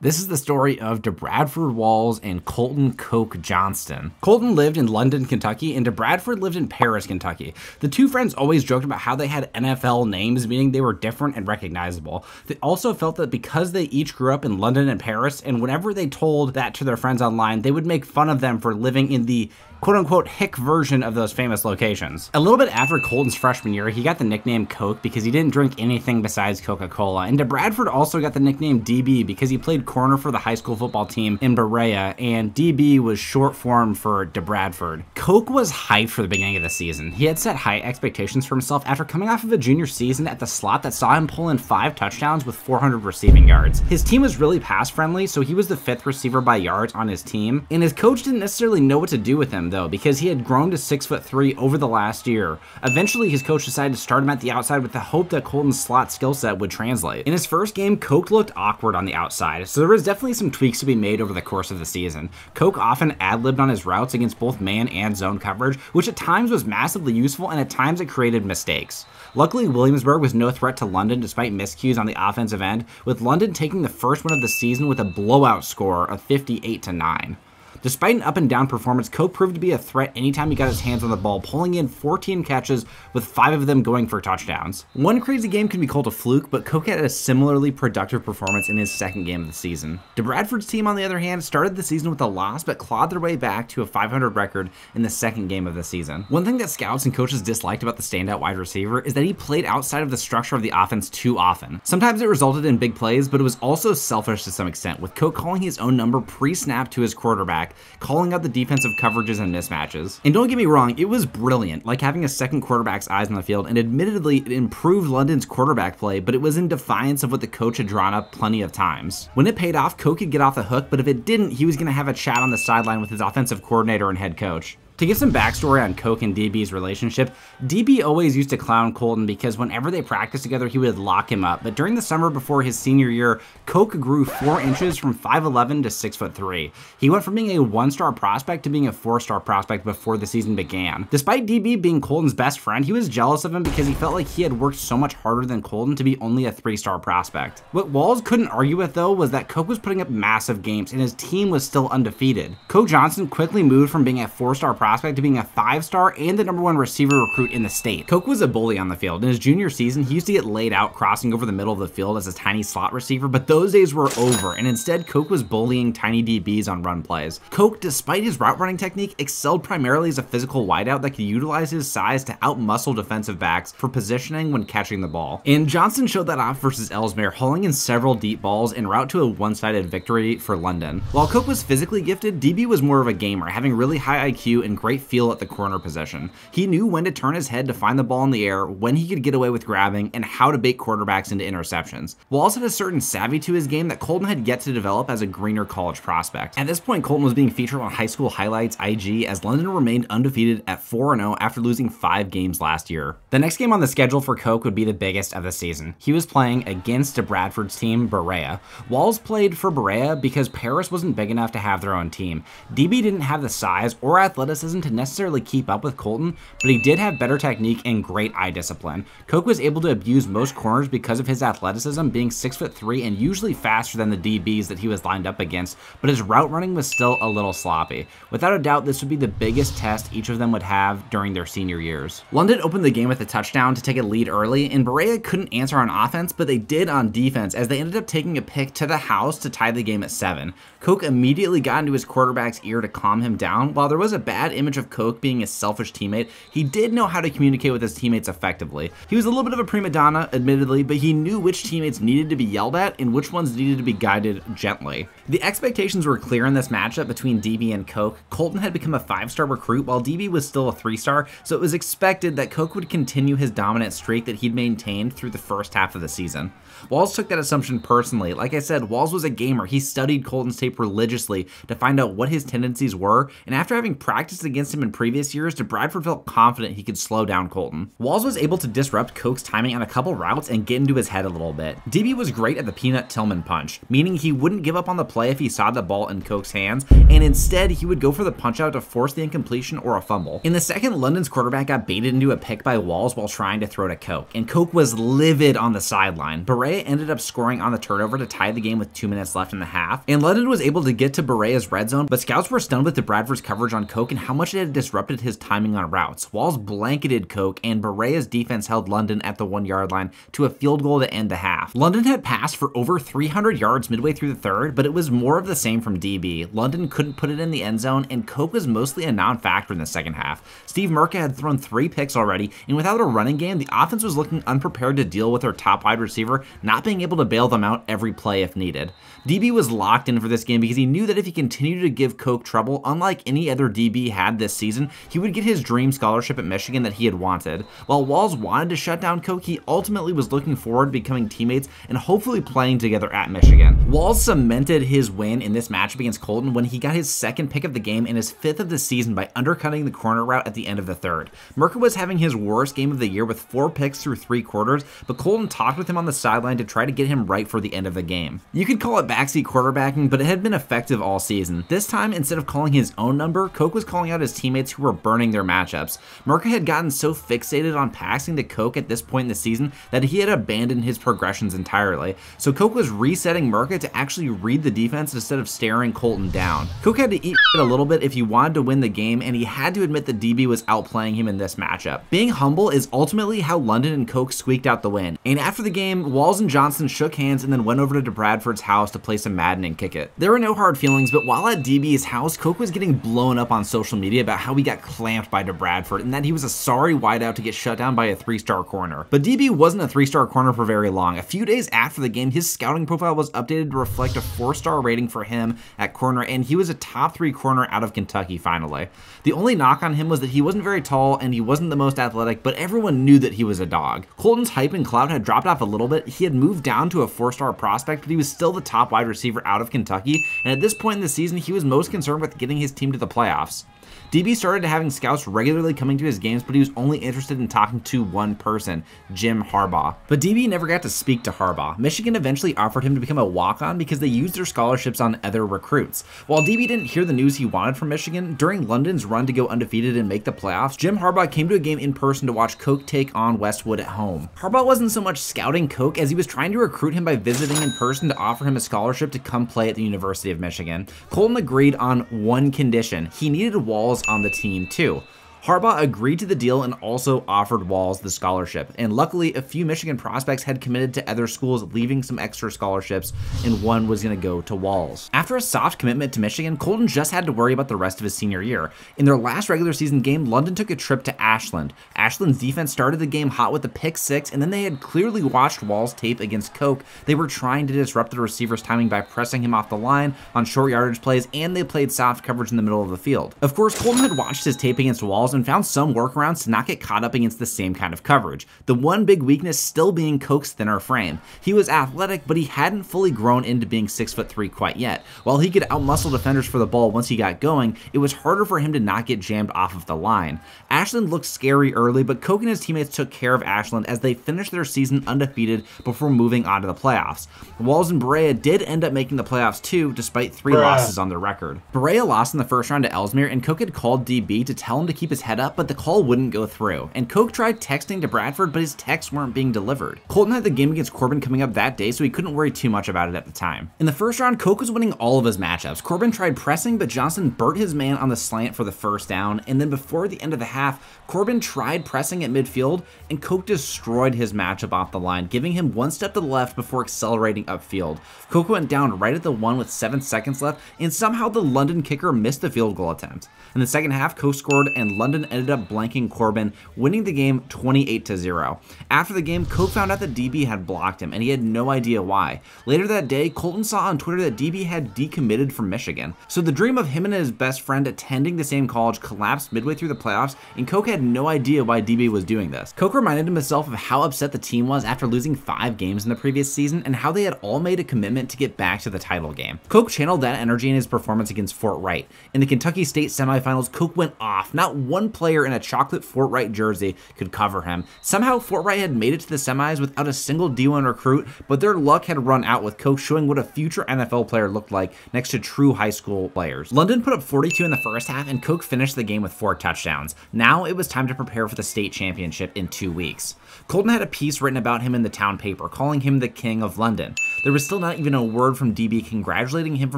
This is the story of DeBradford Walls and Colton Coke Johnston. Colton lived in London, Kentucky, and DeBradford lived in Paris, Kentucky. The two friends always joked about how they had NFL names, meaning they were different and recognizable. They also felt that because they each grew up in London and Paris, and whenever they told that to their friends online, they would make fun of them for living in the quote-unquote hick version of those famous locations. A little bit after Colton's freshman year, he got the nickname Coke because he didn't drink anything besides Coca-Cola, and DeBradford also got the nickname DB because he played corner for the high school football team in Berea, and DB was short form for DeBradford. Coke was hyped for the beginning of the season. He had set high expectations for himself after coming off of a junior season at the slot that saw him pull in 5 touchdowns with 400 receiving yards. His team was really pass-friendly, so he was the 5th receiver by yards on his team, and his coach didn't necessarily know what to do with him though, because he had grown to 6'3" over the last year. Eventually, his coach decided to start him at the outside with the hope that Colton's slot skill set would translate. In his first game, Coke looked awkward on the outside, so there was definitely some tweaks to be made over the course of the season. Coke often ad-libbed on his routes against both man and zone coverage, which at times was massively useful and at times it created mistakes. Luckily, Williamsburg was no threat to London despite miscues on the offensive end, with London taking the first win of the season with a blowout score of 58-9. Despite an up-and-down performance, Coke proved to be a threat anytime he got his hands on the ball, pulling in 14 catches with 5 of them going for touchdowns. One crazy game can be called a fluke, but Coke had a similarly productive performance in his second game of the season. DeBradford's team, on the other hand, started the season with a loss, but clawed their way back to a 500 record in the second game of the season. One thing that scouts and coaches disliked about the standout wide receiver is that he played outside of the structure of the offense too often. Sometimes it resulted in big plays, but it was also selfish to some extent, with Coke calling his own number pre-snap to his quarterback, calling out the defensive coverages and mismatches. And don't get me wrong, it was brilliant, like having a second quarterback's eyes on the field, and admittedly it improved London's quarterback play, but it was in defiance of what the coach had drawn up plenty of times. When it paid off, Coke could get off the hook, but if it didn't, he was going to have a chat on the sideline with his offensive coordinator and head coach. To give some backstory on Coke and DB's relationship, DB always used to clown Colton because whenever they practiced together, he would lock him up. But during the summer before his senior year, Coke grew 4 inches from 5'11" to 6'3". He went from being a 1-star prospect to being a 4-star prospect before the season began. Despite DB being Colton's best friend, he was jealous of him because he felt like he had worked so much harder than Colton to be only a 3-star prospect. What Walls couldn't argue with though was that Coke was putting up massive games and his team was still undefeated. Coke Johnston quickly moved from being a 4-star prospect to being a 5-star and the #1 receiver recruit in the state. Coke was a bully on the field. In his junior season, he used to get laid out crossing over the middle of the field as a tiny slot receiver, but those days were over, and instead Coke was bullying tiny DBs on run plays. Coke, despite his route running technique, excelled primarily as a physical wideout that could utilize his size to out-muscle defensive backs for positioning when catching the ball. And Johnston showed that off versus Ellesmere, hauling in several deep balls en route to a one-sided victory for London. While Coke was physically gifted, DB was more of a gamer, having really high IQ and great feel at the corner position. He knew when to turn his head to find the ball in the air, when he could get away with grabbing, and how to bait quarterbacks into interceptions. Walls had a certain savvy to his game that Colton had yet to develop as a greener college prospect. At this point, Colton was being featured on High School Highlights IG as London remained undefeated at 4-0 after losing 5 games last year. The next game on the schedule for Coke would be the biggest of the season. He was playing against DeBradford's team, Berea. Walls played for Berea because Paris wasn't big enough to have their own team. DB didn't have the size or athleticism to necessarily keep up with Colton, but he did have better technique and great eye discipline. Coke was able to abuse most corners because of his athleticism, being 6'3" and usually faster than the DBs that he was lined up against, but his route running was still a little sloppy. Without a doubt, this would be the biggest test each of them would have during their senior years. London opened the game with a touchdown to take a lead early, and Berea couldn't answer on offense, but they did on defense as they ended up taking a pick to the house to tie the game at 7. Coke immediately got into his quarterback's ear to calm him down. While there was a bad image of Coke being a selfish teammate, he did know how to communicate with his teammates effectively. He was a little bit of a prima donna, admittedly, but he knew which teammates needed to be yelled at and which ones needed to be guided gently. The expectations were clear in this matchup between DB and Coke. Colton had become a 5-star recruit while DB was still a 3-star, so it was expected that Coke would continue his dominant streak that he'd maintained through the first half of the season. Walls took that assumption personally. Like I said, Walls was a gamer. He studied Colton's tape religiously to find out what his tendencies were, and after having practiced experiences against him in previous years, Bradford felt confident he could slow down Colton. Walls was able to disrupt Koch's timing on a couple routes and get into his head a little bit. DB was great at the Peanut Tillman punch, meaning he wouldn't give up on the play if he saw the ball in Koch's hands, and instead he would go for the punch out to force the incompletion or a fumble. In the second, London's quarterback got baited into a pick by Walls while trying to throw to Koch, and Koch was livid on the sideline. Berea ended up scoring on the turnover to tie the game with 2 minutes left in the half, and London was able to get to Berea's red zone, but scouts were stunned with Bradford's coverage on Koch and how much it had disrupted his timing on routes. Walls blanketed Koch, and Berea's defense held London at the 1-yard line to a field goal to end the half. London had passed for over 300 yards midway through the third, but it was more of the same from DB. London couldn't put it in the end zone, and Koch was mostly a non-factor in the second half. Steve Merca had thrown 3 picks already, and without a running game, the offense was looking unprepared to deal with their top wide receiver not being able to bail them out every play if needed. DB was locked in for this game because he knew that if he continued to give Koch trouble, unlike any other DB had this season, he would get his dream scholarship at Michigan that he had wanted. While Walls wanted to shut down Koch, he ultimately was looking forward to becoming teammates and hopefully playing together at Michigan. Walls cemented his win in this matchup against Colton when he got his 2nd pick of the game and his 5th of the season by undercutting the corner route at the end of the third. Merca was having his worst game of the year with 4 picks through 3 quarters, but Colton talked with him on the sideline to try to get him right for the end of the game. You could call it backseat quarterbacking, but it had been effective all season. This time, instead of calling his own number, Koch was calling out his teammates who were burning their matchups. Merca had gotten so fixated on passing to Koch at this point in the season that he had abandoned his progressions entirely. So Koch was resetting Merca to actually read the defense instead of staring Colton down. Koch had to eat a little bit if he wanted to win the game, and he had to admit that DB was outplaying him in this matchup. Being humble is ultimately how London and Koch squeaked out the win. And after the game, Walls and Johnston shook hands and then went over to Bradford's house to play some Madden and kick it. There were no hard feelings, but while at DB's house, Koch was getting blown up on social media about how he got clamped by Bradford and that he was a sorry wideout to get shut down by a 3-star corner. But DB wasn't a 3-star corner for very long. A few days after the game, his scouting profile was updated to reflect a 4-star rating for him at corner, and he was a top 3 corner out of Kentucky finally. The only knock on him was that he wasn't very tall and he wasn't the most athletic, but everyone knew that he was a dog. Colton's hype and clout had dropped off a little bit. He had moved down to a 4-star prospect, but he was still the top wide receiver out of Kentucky, and at this point in the season, he was most concerned with getting his team to the playoffs. DB started having scouts regularly coming to his games, but he was only interested in talking to one person, Jim Harbaugh. But DB never got to speak to Harbaugh. Michigan eventually offered him to become a walk-on because they used their scholarships on other recruits. While DB didn't hear the news he wanted from Michigan, during London's run to go undefeated and make the playoffs, Jim Harbaugh came to a game in person to watch Koch take on Westwood at home. Harbaugh wasn't so much scouting Koch as he was trying to recruit him by visiting in person to offer him a scholarship to come play at the University of Michigan. Colton agreed on one condition: he needed Walls on the team too. Harbaugh agreed to the deal and also offered Walls the scholarship, and luckily a few Michigan prospects had committed to other schools, leaving some extra scholarships, and one was going to go to Walls. After a soft commitment to Michigan, Colton just had to worry about the rest of his senior year. In their last regular season game, London took a trip to Ashland. Ashland's defense started the game hot with a pick 6, and then they had clearly watched Walls' tape against Koch. They were trying to disrupt the receiver's timing by pressing him off the line on short yardage plays, and they played soft coverage in the middle of the field. Of course, Colton had watched his tape against Walls and found some workarounds to not get caught up against the same kind of coverage. The one big weakness still being Koch's thinner frame. He was athletic, but he hadn't fully grown into being 6'3" quite yet. While he could outmuscle defenders for the ball once he got going, it was harder for him to not get jammed off of the line. Ashland looked scary early, but Koch and his teammates took care of Ashland as they finished their season undefeated before moving on to the playoffs. Walls and Berea did end up making the playoffs too, despite 3 losses on their record. Berea lost in the first round to Ellesmere, and Koch had called DB to tell him to keep his head up, but the call wouldn't go through, and Koch tried texting to Bradford, but his texts weren't being delivered. Colton had the game against Corbin coming up that day, so he couldn't worry too much about it at the time. In the first round, Koch was winning all of his matchups. Corbin tried pressing, but Johnston burnt his man on the slant for the first down, and then before the end of the half, Corbin tried pressing at midfield, and Koch destroyed his matchup off the line, giving him one step to the left before accelerating upfield. Koch went down right at the 1 with 7 seconds left, and somehow the London kicker missed the field goal attempt. In the second half, Koch scored, and London London ended up blanking Corbin, winning the game 28-0. After the game, Koch found out that DB had blocked him, and he had no idea why. Later that day, Colton saw on Twitter that DB had decommitted from Michigan. So the dream of him and his best friend attending the same college collapsed midway through the playoffs, and Koch had no idea why DB was doing this. Koch reminded himself of how upset the team was after losing 5 games in the previous season, and how they had all made a commitment to get back to the title game. Koch channeled that energy in his performance against Fort Wright. In the Kentucky State semifinals, Koch went off. Not one player in a chocolate Fort Wright jersey could cover him. Somehow, Fort Wright had made it to the semis without a single D1 recruit, but their luck had run out, with Koch showing what a future NFL player looked like next to true high school players. London put up 42 in the first half, and Koch finished the game with 4 touchdowns. Now it was time to prepare for the state championship in 2 weeks. Colton had a piece written about him in the town paper, calling him the King of London. There was still not even a word from DB congratulating him for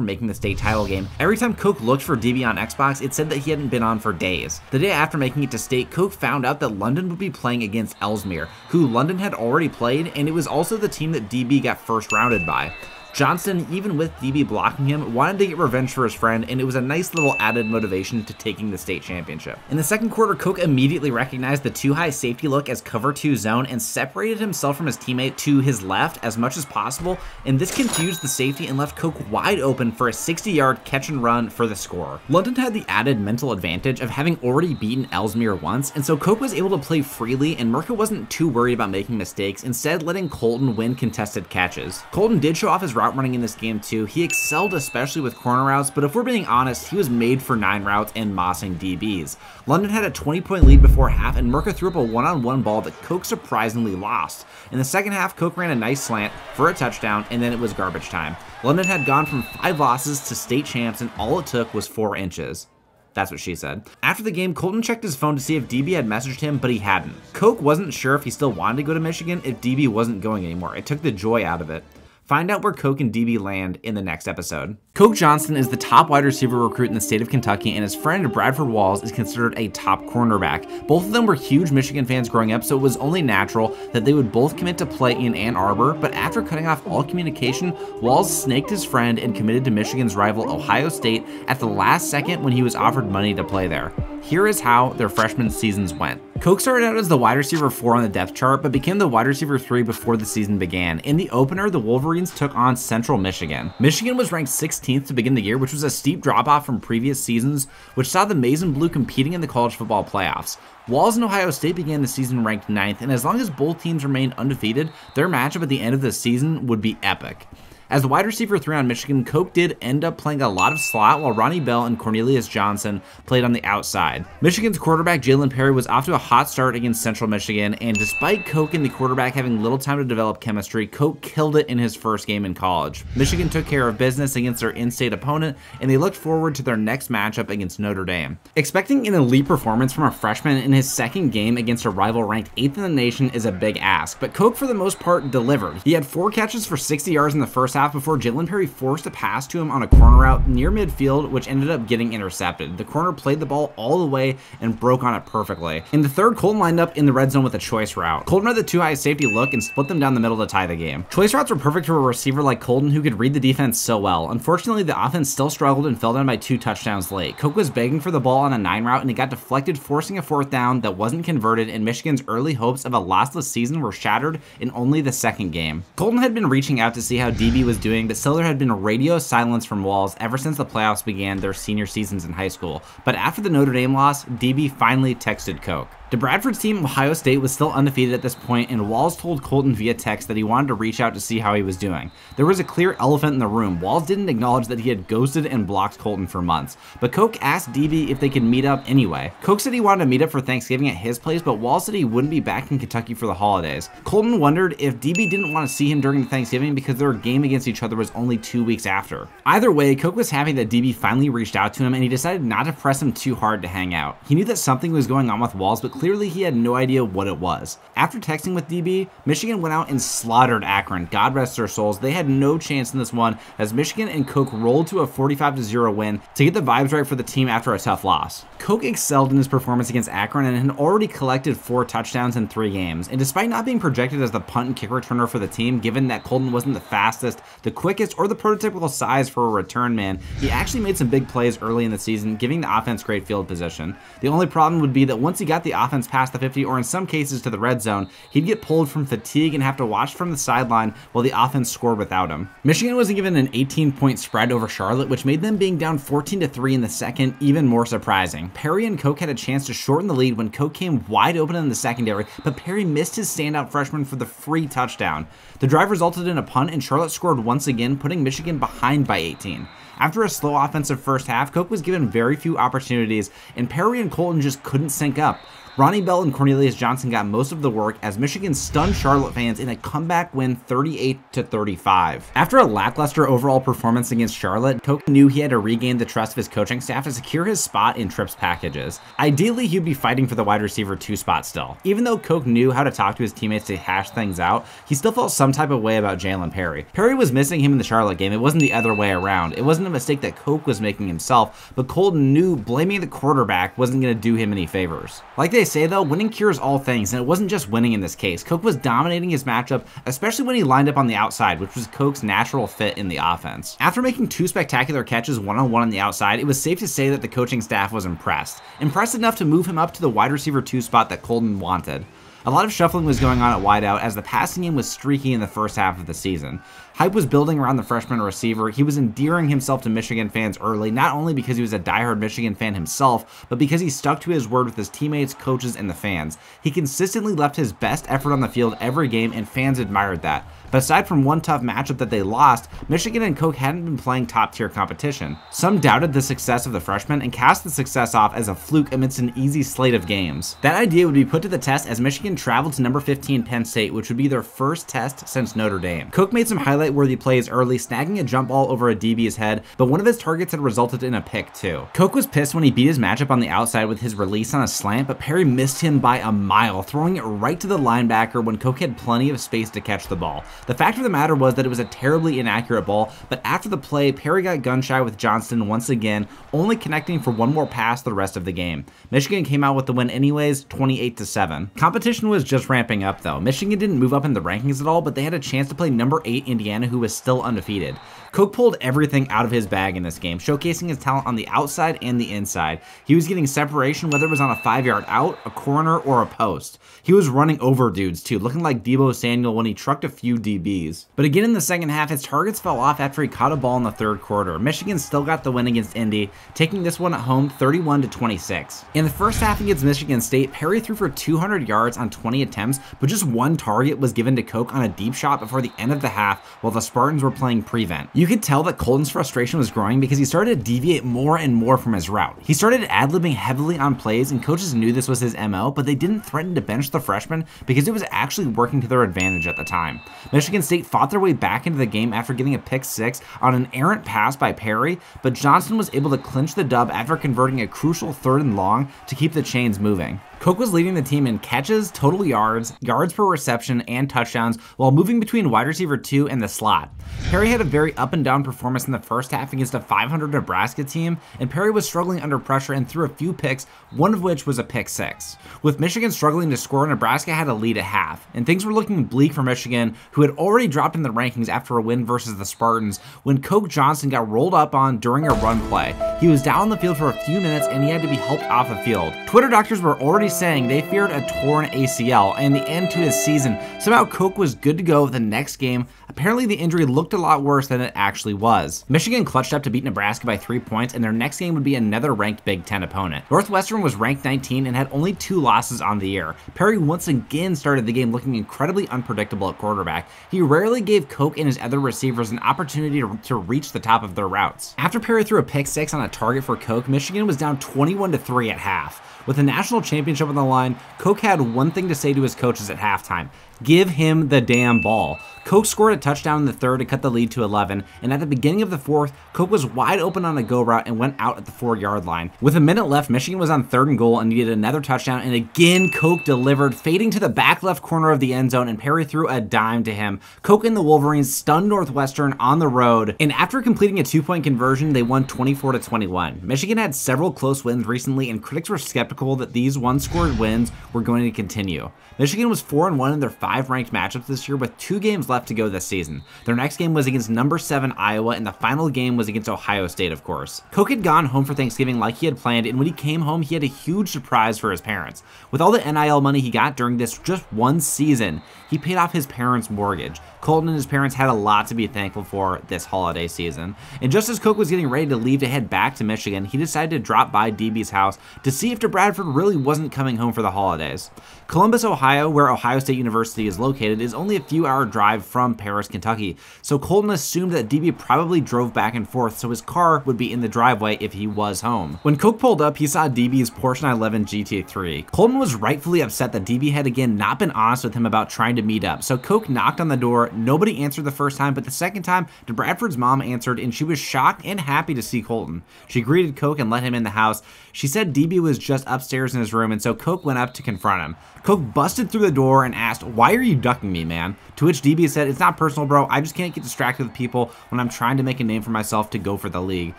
making the state title game. Every time Koch looked for DB on Xbox, it said that he hadn't been on for days. The day after making it to state, Koch found out that London would be playing against Ellesmere, who London had already played, and it was also the team that DB got first rounded by. Johnston, even with DB blocking him, wanted to get revenge for his friend, and it was a nice little added motivation to taking the state championship. In the second quarter, Koch immediately recognized the too-high safety look as cover 2 zone and separated himself from his teammate to his left as much as possible, and this confused the safety and left Koch wide open for a 60-yard catch and run for the score. London had the added mental advantage of having already beaten Ellesmere once, and so Koch was able to play freely, and Merca wasn't too worried about making mistakes, instead letting Colton win contested catches. Colton did show off his route running in this game too. He excelled especially with corner routes, but if we're being honest, he was made for 9 routes and mossing DBs. London had a 20-point lead before half, and Merca threw up a one-on-one ball that Koch surprisingly lost. In the second half, Koch ran a nice slant for a touchdown, and then it was garbage time. London had gone from 5 losses to state champs, and all it took was 4 inches. That's what she said. After the game, Colton checked his phone to see if DB had messaged him, but he hadn't. Koch wasn't sure if he still wanted to go to Michigan if DB wasn't going anymore. It took the joy out of it. Find out where Koch and DB land in the next episode. Koch Johnston is the top wide receiver recruit in the state of Kentucky, and his friend Bradford Walls is considered a top cornerback. Both of them were huge Michigan fans growing up, so it was only natural that they would both commit to play in Ann Arbor, but after cutting off all communication, Walls snaked his friend and committed to Michigan's rival Ohio State at the last second when he was offered money to play there. Here is how their freshman seasons went. Koch started out as the wide receiver 4 on the depth chart, but became the wide receiver 3 before the season began. In the opener, the Wolverines took on Central Michigan. Michigan was ranked 16th to begin the year, which was a steep drop-off from previous seasons, which saw the Maize and Blue competing in the college football playoffs. Walls and Ohio State began the season ranked 9th, and as long as both teams remained undefeated, their matchup at the end of the season would be epic. As the wide receiver 3 on Michigan, Koch did end up playing a lot of slot, while Ronnie Bell and Cornelius Johnson played on the outside. Michigan's quarterback Jalen Perry was off to a hot start against Central Michigan, and despite Koch and the quarterback having little time to develop chemistry, Koch killed it in his first game in college. Michigan took care of business against their in-state opponent, and they looked forward to their next matchup against Notre Dame. Expecting an elite performance from a freshman in his second game against a rival ranked 8th in the nation is a big ask, but Koch for the most part delivered. He had 4 catches for 60 yards in the first half before Jalen Perry forced a pass to him on a corner route near midfield, which ended up getting intercepted. The corner played the ball all the way and broke on it perfectly. In the third, Colton lined up in the red zone with a choice route. Colton had the too high safety look and split them down the middle to tie the game. Choice routes were perfect for a receiver like Colton who could read the defense so well. Unfortunately, the offense still struggled and fell down by 2 touchdowns late. Koch was begging for the ball on a 9 route and it got deflected, forcing a 4th down that wasn't converted, and Michigan's early hopes of a lossless season were shattered in only the second game. Colton had been reaching out to see how DB was doing, but still there had been a radio silence from Walls ever since the playoffs began their senior seasons in high school. But after the Notre Dame loss, DB finally texted Koch. To Bradford's team, Ohio State was still undefeated at this point, and Walls told Colton via text that he wanted to reach out to see how he was doing. There was a clear elephant in the room. Walls didn't acknowledge that he had ghosted and blocked Colton for months, but Koch asked DB if they could meet up anyway. Koch said he wanted to meet up for Thanksgiving at his place, but Walls said he wouldn't be back in Kentucky for the holidays. Colton wondered if DB didn't want to see him during Thanksgiving because their game against each other was only 2 weeks after. Either way, Koch was happy that DB finally reached out to him, and he decided not to press him too hard to hang out. He knew that something was going on with Walls, but clearly he had no idea what it was. After texting with DB, Michigan went out and slaughtered Akron. God rest their souls. They had no chance in this one as Michigan and Koch rolled to a 45-0 win to get the vibes right for the team after a tough loss. Koch excelled in his performance against Akron and had already collected 4 touchdowns in 3 games. And despite not being projected as the punt and kick returner for the team, given that Colton wasn't the fastest, the quickest, or the prototypical size for a return man, he actually made some big plays early in the season, giving the offense great field position. The only problem would be that once he got the offense past the 50, or in some cases to the red zone, he'd get pulled from fatigue and have to watch from the sideline while the offense scored without him. Michigan was given an 18-point spread over Charlotte, which made them being down 14-3 in the second even more surprising. Perry and Koch had a chance to shorten the lead when Koch came wide open in the secondary, but Perry missed his standout freshman for the free touchdown. The drive resulted in a punt, and Charlotte scored once again, putting Michigan behind by 18. After a slow offensive first half, Koch was given very few opportunities, and Perry and Colton just couldn't sync up. Ronnie Bell and Cornelius Johnston got most of the work as Michigan stunned Charlotte fans in a comeback win 38-35. After a lackluster overall performance against Charlotte, Koch knew he had to regain the trust of his coaching staff to secure his spot in trips packages. Ideally, he'd be fighting for the wide receiver 2 spot still. Even though Koch knew how to talk to his teammates to hash things out, he still felt some type of way about Jalen Perry. Perry was missing him in the Charlotte game. It wasn't the other way around. It wasn't a mistake that Koch was making himself, but Colton knew blaming the quarterback wasn't going to do him any favors. Like they say though, winning cures all things, and it wasn't just winning in this case. Koch was dominating his matchup, especially when he lined up on the outside, which was Koch's natural fit in the offense. After making 2 spectacular catches one-on-one on the outside, it was safe to say that the coaching staff was impressed. Impressed enough to move him up to the wide receiver 2 spot that Colton wanted. A lot of shuffling was going on at wideout as the passing game was streaky in the first half of the season. Hype was building around the freshman receiver. He was endearing himself to Michigan fans early, not only because he was a diehard Michigan fan himself, but because he stuck to his word with his teammates, coaches, and the fans. He consistently left his best effort on the field every game, and fans admired that. But aside from one tough matchup that they lost, Michigan and Koch hadn't been playing top-tier competition. Some doubted the success of the freshman and cast the success off as a fluke amidst an easy slate of games. That idea would be put to the test as Michigan traveled to number 15 Penn State, which would be their first test since Notre Dame. Koch made some highlight-worthy plays early, snagging a jump ball over a DB's head, but one of his targets had resulted in a pick too. Koch was pissed when he beat his matchup on the outside with his release on a slant, but Perry missed him by a mile, throwing it right to the linebacker when Koch had plenty of space to catch the ball. The fact of the matter was that it was a terribly inaccurate ball, but after the play, Perry got gun-shy with Johnston once again, only connecting for one more pass the rest of the game. Michigan came out with the win anyways, 28-7. Competition was just ramping up though. Michigan didn't move up in the rankings at all, but they had a chance to play number 8 Indiana, who was still undefeated. Koch pulled everything out of his bag in this game, showcasing his talent on the outside and the inside. He was getting separation whether it was on a 5-yard out, a corner, or a post. He was running over dudes too, looking like Deebo Samuel when he trucked a few DBs. But again in the second half, his targets fell off after he caught a ball in the third quarter. Michigan still got the win against Indy, taking this one at home 31-26. In the first half against Michigan State, Perry threw for 200 yards on 20 attempts, but just one target was given to Koch on a deep shot before the end of the half while the Spartans were playing prevent. You could tell that Colton's frustration was growing because he started to deviate more and more from his route. He started ad-libbing heavily on plays, and coaches knew this was his MO, but they didn't threaten to bench the freshman because it was actually working to their advantage at the time. Michigan State fought their way back into the game after getting a pick 6 on an errant pass by Perry, but Johnston was able to clinch the dub after converting a crucial 3rd and long to keep the chains moving. Koch was leading the team in catches, total yards, yards per reception, and touchdowns while moving between wide receiver 2 and the slot. Perry had a very up and down performance in the first half against a 500 Nebraska team, and Perry was struggling under pressure and threw a few picks, one of which was a pick 6. With Michigan struggling to score, Nebraska had a lead at half, and things were looking bleak for Michigan, who had already dropped in the rankings after a win versus the Spartans when Koch Johnston got rolled up on during a run play. He was down on the field for a few minutes and he had to be helped off the field. Twitter doctors were already saying they feared a torn ACL and the end to his season. Somehow Koch was good to go the next game. Apparently the injury looked a lot worse than it actually was. Michigan clutched up to beat Nebraska by 3 points, and their next game would be another ranked Big Ten opponent. Northwestern was ranked 19 and had only 2 losses on the year. Perry once again started the game looking incredibly unpredictable at quarterback. He rarely gave Koch and his other receivers an opportunity to reach the top of their routes. After Perry threw a pick 6 on a target for Koch, Michigan was down 21-3 at half. With the national championship on the line, Koch had one thing to say to his coaches at halftime: Give him the damn ball. Koch scored a touchdown in the third to cut the lead to 11, and at the beginning of the fourth, Koch was wide open on a go route and went out at the 4-yard line. With a minute left, Michigan was on 3rd and goal and needed another touchdown, and again Koch delivered, fading to the back left corner of the end zone, and Perry threw a dime to him. Koch and the Wolverines stunned Northwestern on the road, and after completing a 2-point conversion, they won 24-21. Michigan had several close wins recently, and critics were skeptical that these one-scored wins were going to continue. Michigan was 4-1 in their 5 ranked matchups this year with 2 games left to go this season. Their next game was against number 7 Iowa, and the final game was against Ohio State, of course. Koch had gone home for Thanksgiving like he had planned, and when he came home, he had a huge surprise for his parents. With all the NIL money he got during this just one season, he paid off his parents' mortgage. Colton and his parents had a lot to be thankful for this holiday season. And just as Koch was getting ready to leave to head back to Michigan, he decided to drop by DB's house to see if Bradford really wasn't coming home for the holidays. Columbus, Ohio, where Ohio State University is located, is only a few-hour drive from Paris, Kentucky, so Colton assumed that DB probably drove back and forth so his car would be in the driveway if he was home. When Koch pulled up, he saw DB's Porsche 911 GT3. Colton was rightfully upset that DB had again not been honest with him about trying to meet up, so Koch knocked on the door. Nobody answered the first time, but the second time, Bradford's mom answered, and she was shocked and happy to see Colton. She greeted Koch and let him in the house. She said DB was just upstairs in his room, and so Koch went up to confront him. Koch busted through the door and asked, "Why are you ducking me, man?" To which DB said, "It's not personal, bro. I just can't get distracted with people when I'm trying to make a name for myself to go for the league."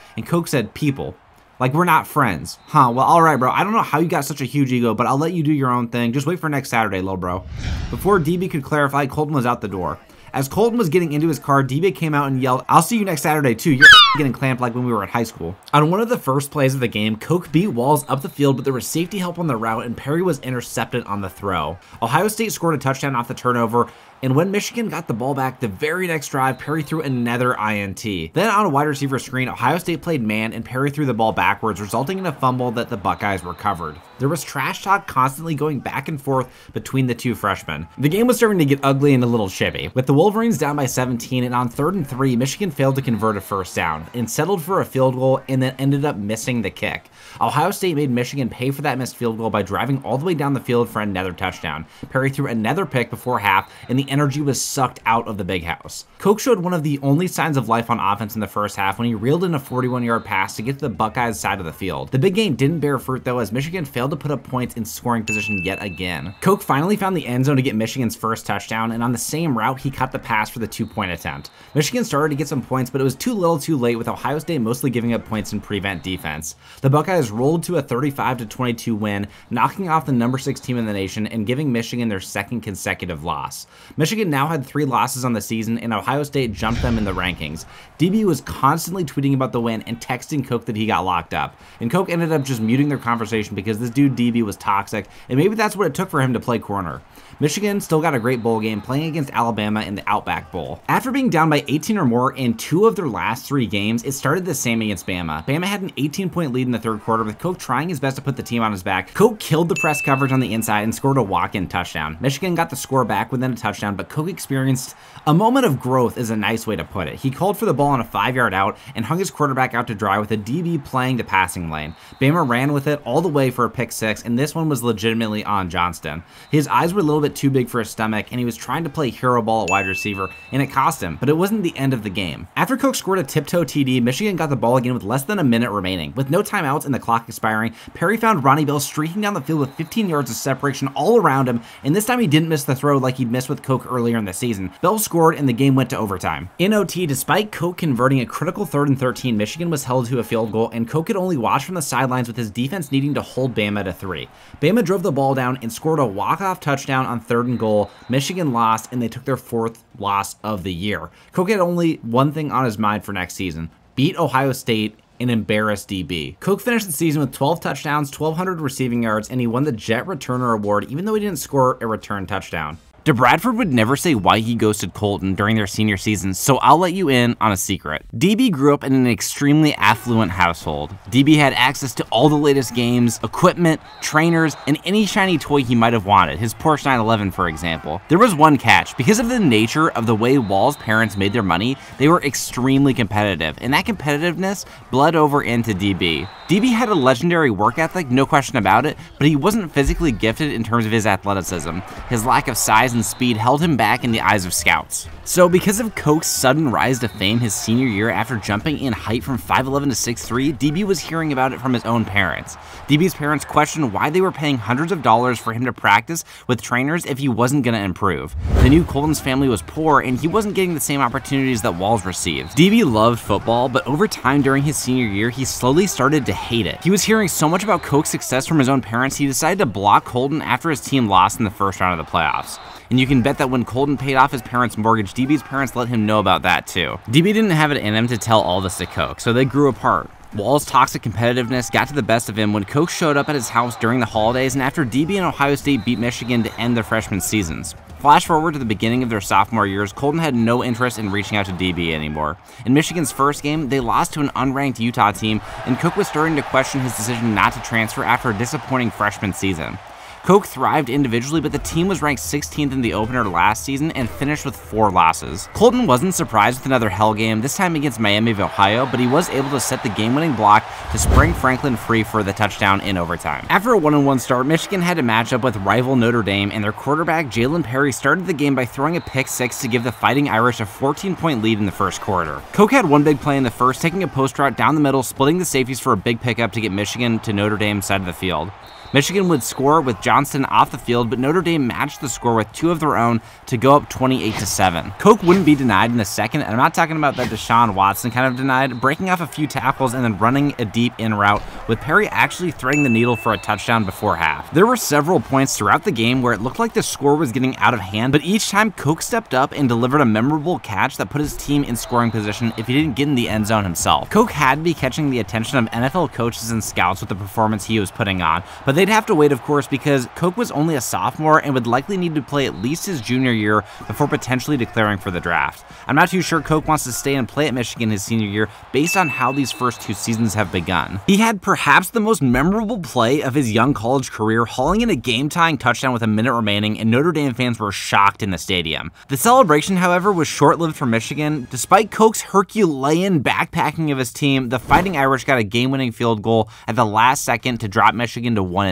And Koch said, "People? Like, we're not friends." Huh, well, alright, bro. I don't know how you got such a huge ego, but I'll let you do your own thing. Just wait for next Saturday, lil bro. Before DB could clarify, Colton was out the door. As Colton was getting into his car, DB came out and yelled, "I'll see you next Saturday too. You're getting clamped like when we were in high school." On one of the first plays of the game, Koch beat Walls up the field, but there was safety help on the route, and Perry was intercepted on the throw. Ohio State scored a touchdown off the turnover, and when Michigan got the ball back, the very next drive, Perry threw another INT. Then on a wide receiver screen, Ohio State played man, and Perry threw the ball backwards, resulting in a fumble that the Buckeyes recovered. There was trash talk constantly going back and forth between the two freshmen. The game was starting to get ugly and a little chippy. With the Wolverines down by 17, and on 3rd and 3, Michigan failed to convert a first down and settled for a field goal and then ended up missing the kick. Ohio State made Michigan pay for that missed field goal by driving all the way down the field for another touchdown. Perry threw another pick before half, and the energy was sucked out of the big house. Koch showed one of the only signs of life on offense in the first half when he reeled in a 41-yard pass to get to the Buckeyes' side of the field. The big game didn't bear fruit though, as Michigan failed to put up points in scoring position yet again. Koch finally found the end zone to get Michigan's first touchdown, and on the same route, he caught the pass for the 2-point attempt. Michigan started to get some points, but it was too little too late, with Ohio State mostly giving up points in prevent defense. The Buckeyes rolled to a 35-22 win, knocking off the number 6 team in the nation and giving Michigan their second consecutive loss. Michigan now had 3 losses on the season, and Ohio State jumped them in the rankings. DB was constantly tweeting about the win and texting Koch that he got locked up, and Koch ended up just muting their conversation because this dude DB was toxic, and maybe that's what it took for him to play corner. Michigan still got a great bowl game, playing against Alabama in the Outback Bowl. After being down by 18 or more in 2 of their last 3 games, it started the same against Bama. Bama had an 18-point lead in the 3rd quarter, with Koch trying his best to put the team on his back. Koch killed the press coverage on the inside and scored a walk-in touchdown. Michigan got the score back within a touchdown, but Koch experienced a moment of growth, is a nice way to put it. He called for the ball on a 5-yard out and hung his quarterback out to dry with a DB playing the passing lane. Bama ran with it all the way for a pick 6, and this one was legitimately on Johnston. His eyes were a little bit too big for his stomach, and he was trying to play hero ball at wide receiver, and it cost him, but it wasn't the end of the game. After Koch scored a tiptoe TD, Michigan got the ball again with less than a minute remaining. With no timeouts and the clock expiring, Perry found Ronnie Bell streaking down the field with 15 yards of separation all around him, and this time he didn't miss the throw like he'd missed with Koch earlier in the season. Bell scored, and the game went to overtime. In OT, despite Koch converting a critical 3rd and 13, Michigan was held to a field goal, and Koch could only watch from the sidelines with his defense needing to hold Bama to 3. Bama drove the ball down and scored a walk-off touchdown on 3rd and goal. Michigan lost, and they took their 4th loss of the year. Koch had only one thing on his mind for next season: beat Ohio State and embarrass DB. Koch finished the season with 12 touchdowns, 1,200 receiving yards, and he won the Jet Returner Award even though he didn't score a return touchdown. Bradford would never say why he ghosted Colton during their senior season, so I'll let you in on a secret. DB grew up in an extremely affluent household. DB had access to all the latest games, equipment, trainers, and any shiny toy he might have wanted, his Porsche 911 for example. There was one catch: because of the nature of the way Wall's parents made their money, they were extremely competitive, and that competitiveness bled over into DB. DB had a legendary work ethic, no question about it, but he wasn't physically gifted in terms of his athleticism. His lack of size and speed held him back in the eyes of scouts. So because of Koch's sudden rise to fame his senior year after jumping in height from 5'11 to 6'3, DB was hearing about it from his own parents. DB's parents questioned why they were paying hundreds of dollars for him to practice with trainers if he wasn't going to improve. They knew Colton's family was poor and he wasn't getting the same opportunities that Walls received. DB loved football, but over time during his senior year, he slowly started to hate it. He was hearing so much about Koch's success from his own parents, he decided to block Colton after his team lost in the first round of the playoffs. And you can bet that when Colton paid off his parents' mortgage, DB's parents let him know about that too. DB didn't have it in him to tell all this to Koch, so they grew apart. Wall's toxic competitiveness got to the best of him when Koch showed up at his house during the holidays and after DB and Ohio State beat Michigan to end their freshman seasons. Flash forward to the beginning of their sophomore years, Colton had no interest in reaching out to DB anymore. In Michigan's first game, they lost to an unranked Utah team, and Koch was starting to question his decision not to transfer after a disappointing freshman season. Koch thrived individually, but the team was ranked 16th in the opener last season and finished with 4 losses. Colton wasn't surprised with another hell game, this time against Miami of Ohio, but he was able to set the game-winning block to spring Franklin free for the touchdown in overtime. After a 1-1 start, Michigan had to match up with rival Notre Dame, and their quarterback Jalen Perry started the game by throwing a pick six to give the Fighting Irish a 14-point lead in the first quarter. Koch had one big play in the first, taking a post route down the middle, splitting the safeties for a big pickup to get Michigan to Notre Dame's side of the field. Michigan would score with Johnston off the field, but Notre Dame matched the score with 2 of their own to go up 28-7. Koch wouldn't be denied in the second, and I'm not talking about that Deshaun Watson kind of denied, breaking off a few tackles and then running a deep in route, with Perry actually threading the needle for a touchdown before half. There were several points throughout the game where it looked like the score was getting out of hand, but each time Koch stepped up and delivered a memorable catch that put his team in scoring position if he didn't get in the end zone himself. Koch had to be catching the attention of NFL coaches and scouts with the performance he was putting on, but they'd have to wait, of course, because Koch was only a sophomore and would likely need to play at least his junior year before potentially declaring for the draft. I'm not too sure Koch wants to stay and play at Michigan his senior year based on how these first 2 seasons have begun. He had perhaps the most memorable play of his young college career, hauling in a game-tying touchdown with a minute remaining, and Notre Dame fans were shocked in the stadium. The celebration, however, was short-lived for Michigan. Despite Koch's Herculean backpacking of his team, the Fighting Irish got a game-winning field goal at the last second to drop Michigan to 1-2.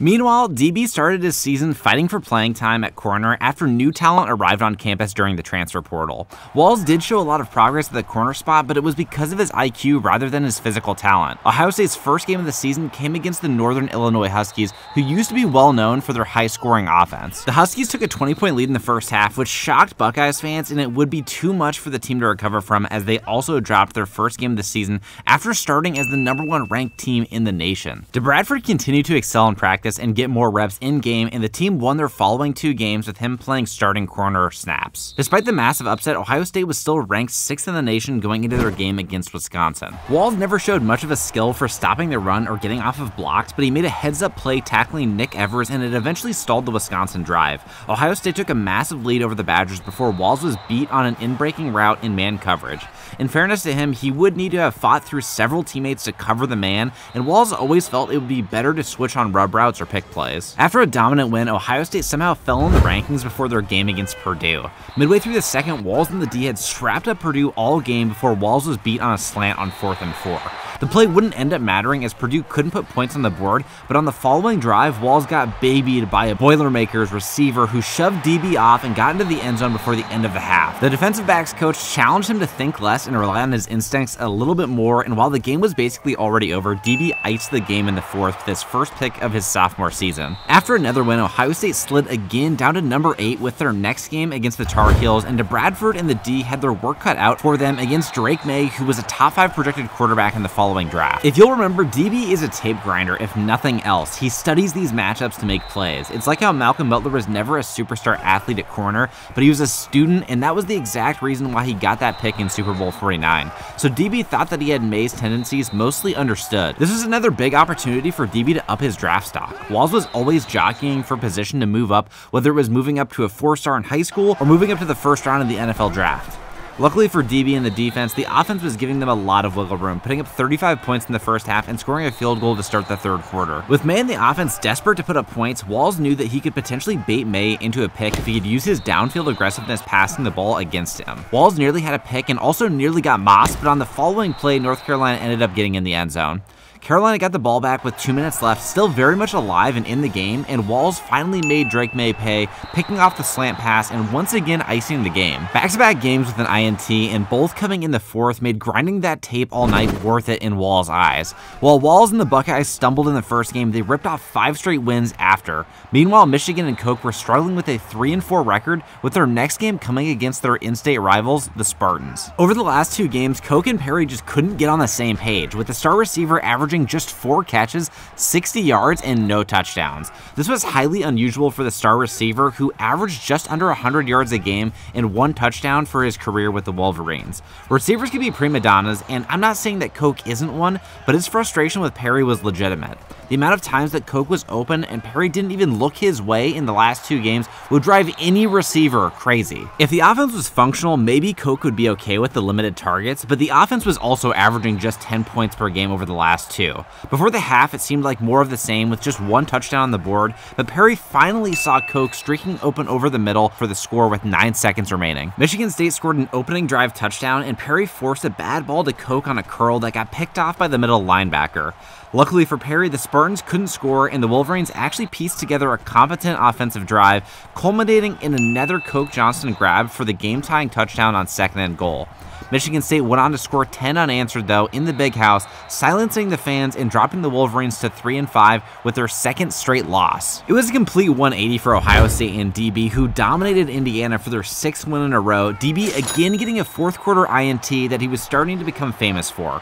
Meanwhile, DB started his season fighting for playing time at corner after new talent arrived on campus during the transfer portal. Walls did show a lot of progress at the corner spot, but it was because of his IQ rather than his physical talent. Ohio State's first game of the season came against the Northern Illinois Huskies, who used to be well known for their high-scoring offense. The Huskies took a 20-point lead in the first half, which shocked Buckeyes fans, and it would be too much for the team to recover from, as they also dropped their first game of the season after starting as the #1 ranked team in the nation. DeBradford continued to excel in practice and get more reps in-game, and the team won their following 2 games with him playing starting corner snaps. Despite the massive upset, Ohio State was still ranked 6th in the nation going into their game against Wisconsin. Walls never showed much of a skill for stopping the run or getting off of blocks, but he made a heads-up play tackling Nick Evers, and it eventually stalled the Wisconsin drive. Ohio State took a massive lead over the Badgers before Walls was beat on an in-breaking route in man coverage. In fairness to him, he would need to have fought through several teammates to cover the man, and Walls always felt it would be better to switch on rub routes or pick plays. After a dominant win, Ohio State somehow fell in the rankings before their game against Purdue. Midway through the second, Walls and the D had strapped up Purdue all game before Walls was beat on a slant on 4th and 4. The play wouldn't end up mattering as Purdue couldn't put points on the board, but on the following drive, Walls got babied by a Boilermakers receiver who shoved DB off and got into the end zone before the end of the half. The defensive backs coach challenged him to think less and rely on his instincts a little bit more, and while the game was basically already over, DB iced the game in the 4th with his first pick of his sophomore season. After another win, Ohio State slid again down to #8 with their next game against the Tar Heels, and DeBradford and the D had their work cut out for them against Drake May, who was a top 5 projected quarterback in the following draft. If you'll remember, DB is a tape grinder, if nothing else. He studies these matchups to make plays. It's like how Malcolm Butler was never a superstar athlete at corner, but he was a student, and that was the exact reason why he got that pick in Super Bowl 49. So DB thought that he had May's tendencies mostly understood. This was another big opportunity for DB to up his draft stock. Walls was always jockeying for position to move up, whether it was moving up to a 4-star in high school or moving up to the first round of the NFL draft. Luckily for DB and the defense, the offense was giving them a lot of wiggle room, putting up 35 points in the first half and scoring a field goal to start the 3rd quarter. With May and the offense desperate to put up points, Walls knew that he could potentially bait May into a pick if he could use his downfield aggressiveness passing the ball against him. Walls nearly had a pick and also nearly got mossed, but on the following play, North Carolina ended up getting in the end zone. Carolina got the ball back with 2 minutes left, still very much alive and in the game, and Walls finally made Drake May pay, picking off the slant pass and once again icing the game. Back-to-back games with an INT, and both coming in the fourth made grinding that tape all night worth it in Walls' eyes. While Walls and the Buckeyes stumbled in the first game, they ripped off 5 straight wins after. Meanwhile, Michigan and Coke were struggling with a 3-4 record, with their next game coming against their in-state rivals, the Spartans. Over the last 2 games, Coke and Perry just couldn't get on the same page, with the star receiver averaging just 4 catches, 60 yards, and no touchdowns. This was highly unusual for the star receiver, who averaged just under 100 yards a game and 1 touchdown for his career with the Wolverines. Receivers can be prima donnas, and I'm not saying that Coke isn't one, but his frustration with Perry was legitimate. The amount of times that Coke was open and Perry didn't even look his way in the last 2 games would drive any receiver crazy. If the offense was functional, maybe Coke would be okay with the limited targets, but the offense was also averaging just 10 points per game over the last 2. Before the half, it seemed like more of the same with just 1 touchdown on the board, but Perry finally saw Coke streaking open over the middle for the score with 9 seconds remaining. Michigan State scored an opening drive touchdown, and Perry forced a bad ball to Coke on a curl that got picked off by the middle linebacker. Luckily for Perry, the Spartans couldn't score, and the Wolverines actually pieced together a competent offensive drive, culminating in another Coke Johnston grab for the game-tying touchdown on 2nd and goal. Michigan State went on to score 10 unanswered though in the Big House, silencing the fans and dropping the Wolverines to 3-5 with their 2nd straight loss. It was a complete 180 for Ohio State and DB, who dominated Indiana for their 6th win in a row, DB again getting a 4th quarter INT that he was starting to become famous for.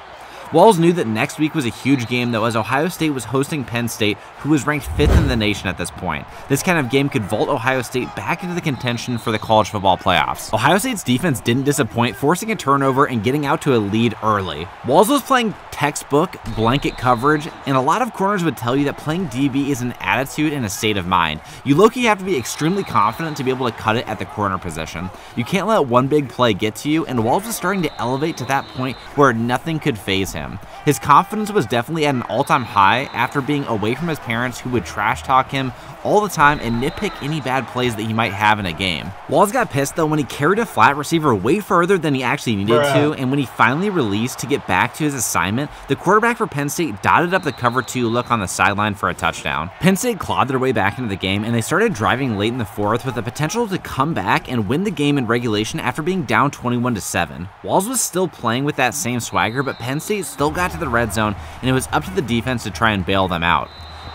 Walls knew that next week was a huge game though, as Ohio State was hosting Penn State, who was ranked 5th in the nation at this point. This kind of game could vault Ohio State back into the contention for the college football playoffs. Ohio State's defense didn't disappoint, forcing a turnover and getting out to a lead early. Walls was playing textbook blanket coverage, and a lot of corners would tell you that playing DB is an attitude and a state of mind. You low-key have to be extremely confident to be able to cut it at the corner position. You can't let one big play get to you, and Walls was starting to elevate to that point where nothing could faze him. His confidence was definitely at an all-time high after being away from his parents, who would trash talk him all the time and nitpick any bad plays that he might have in a game. Walls got pissed though when he carried a flat receiver way further than he actually needed to, and when he finally released to get back to his assignment, the quarterback for Penn State dotted up the cover 2 look on the sideline for a touchdown. Penn State clawed their way back into the game, and they started driving late in the 4th with the potential to come back and win the game in regulation after being down 21-7. Walls was still playing with that same swagger, but Penn State still got to the red zone, and it was up to the defense to try and bail them out.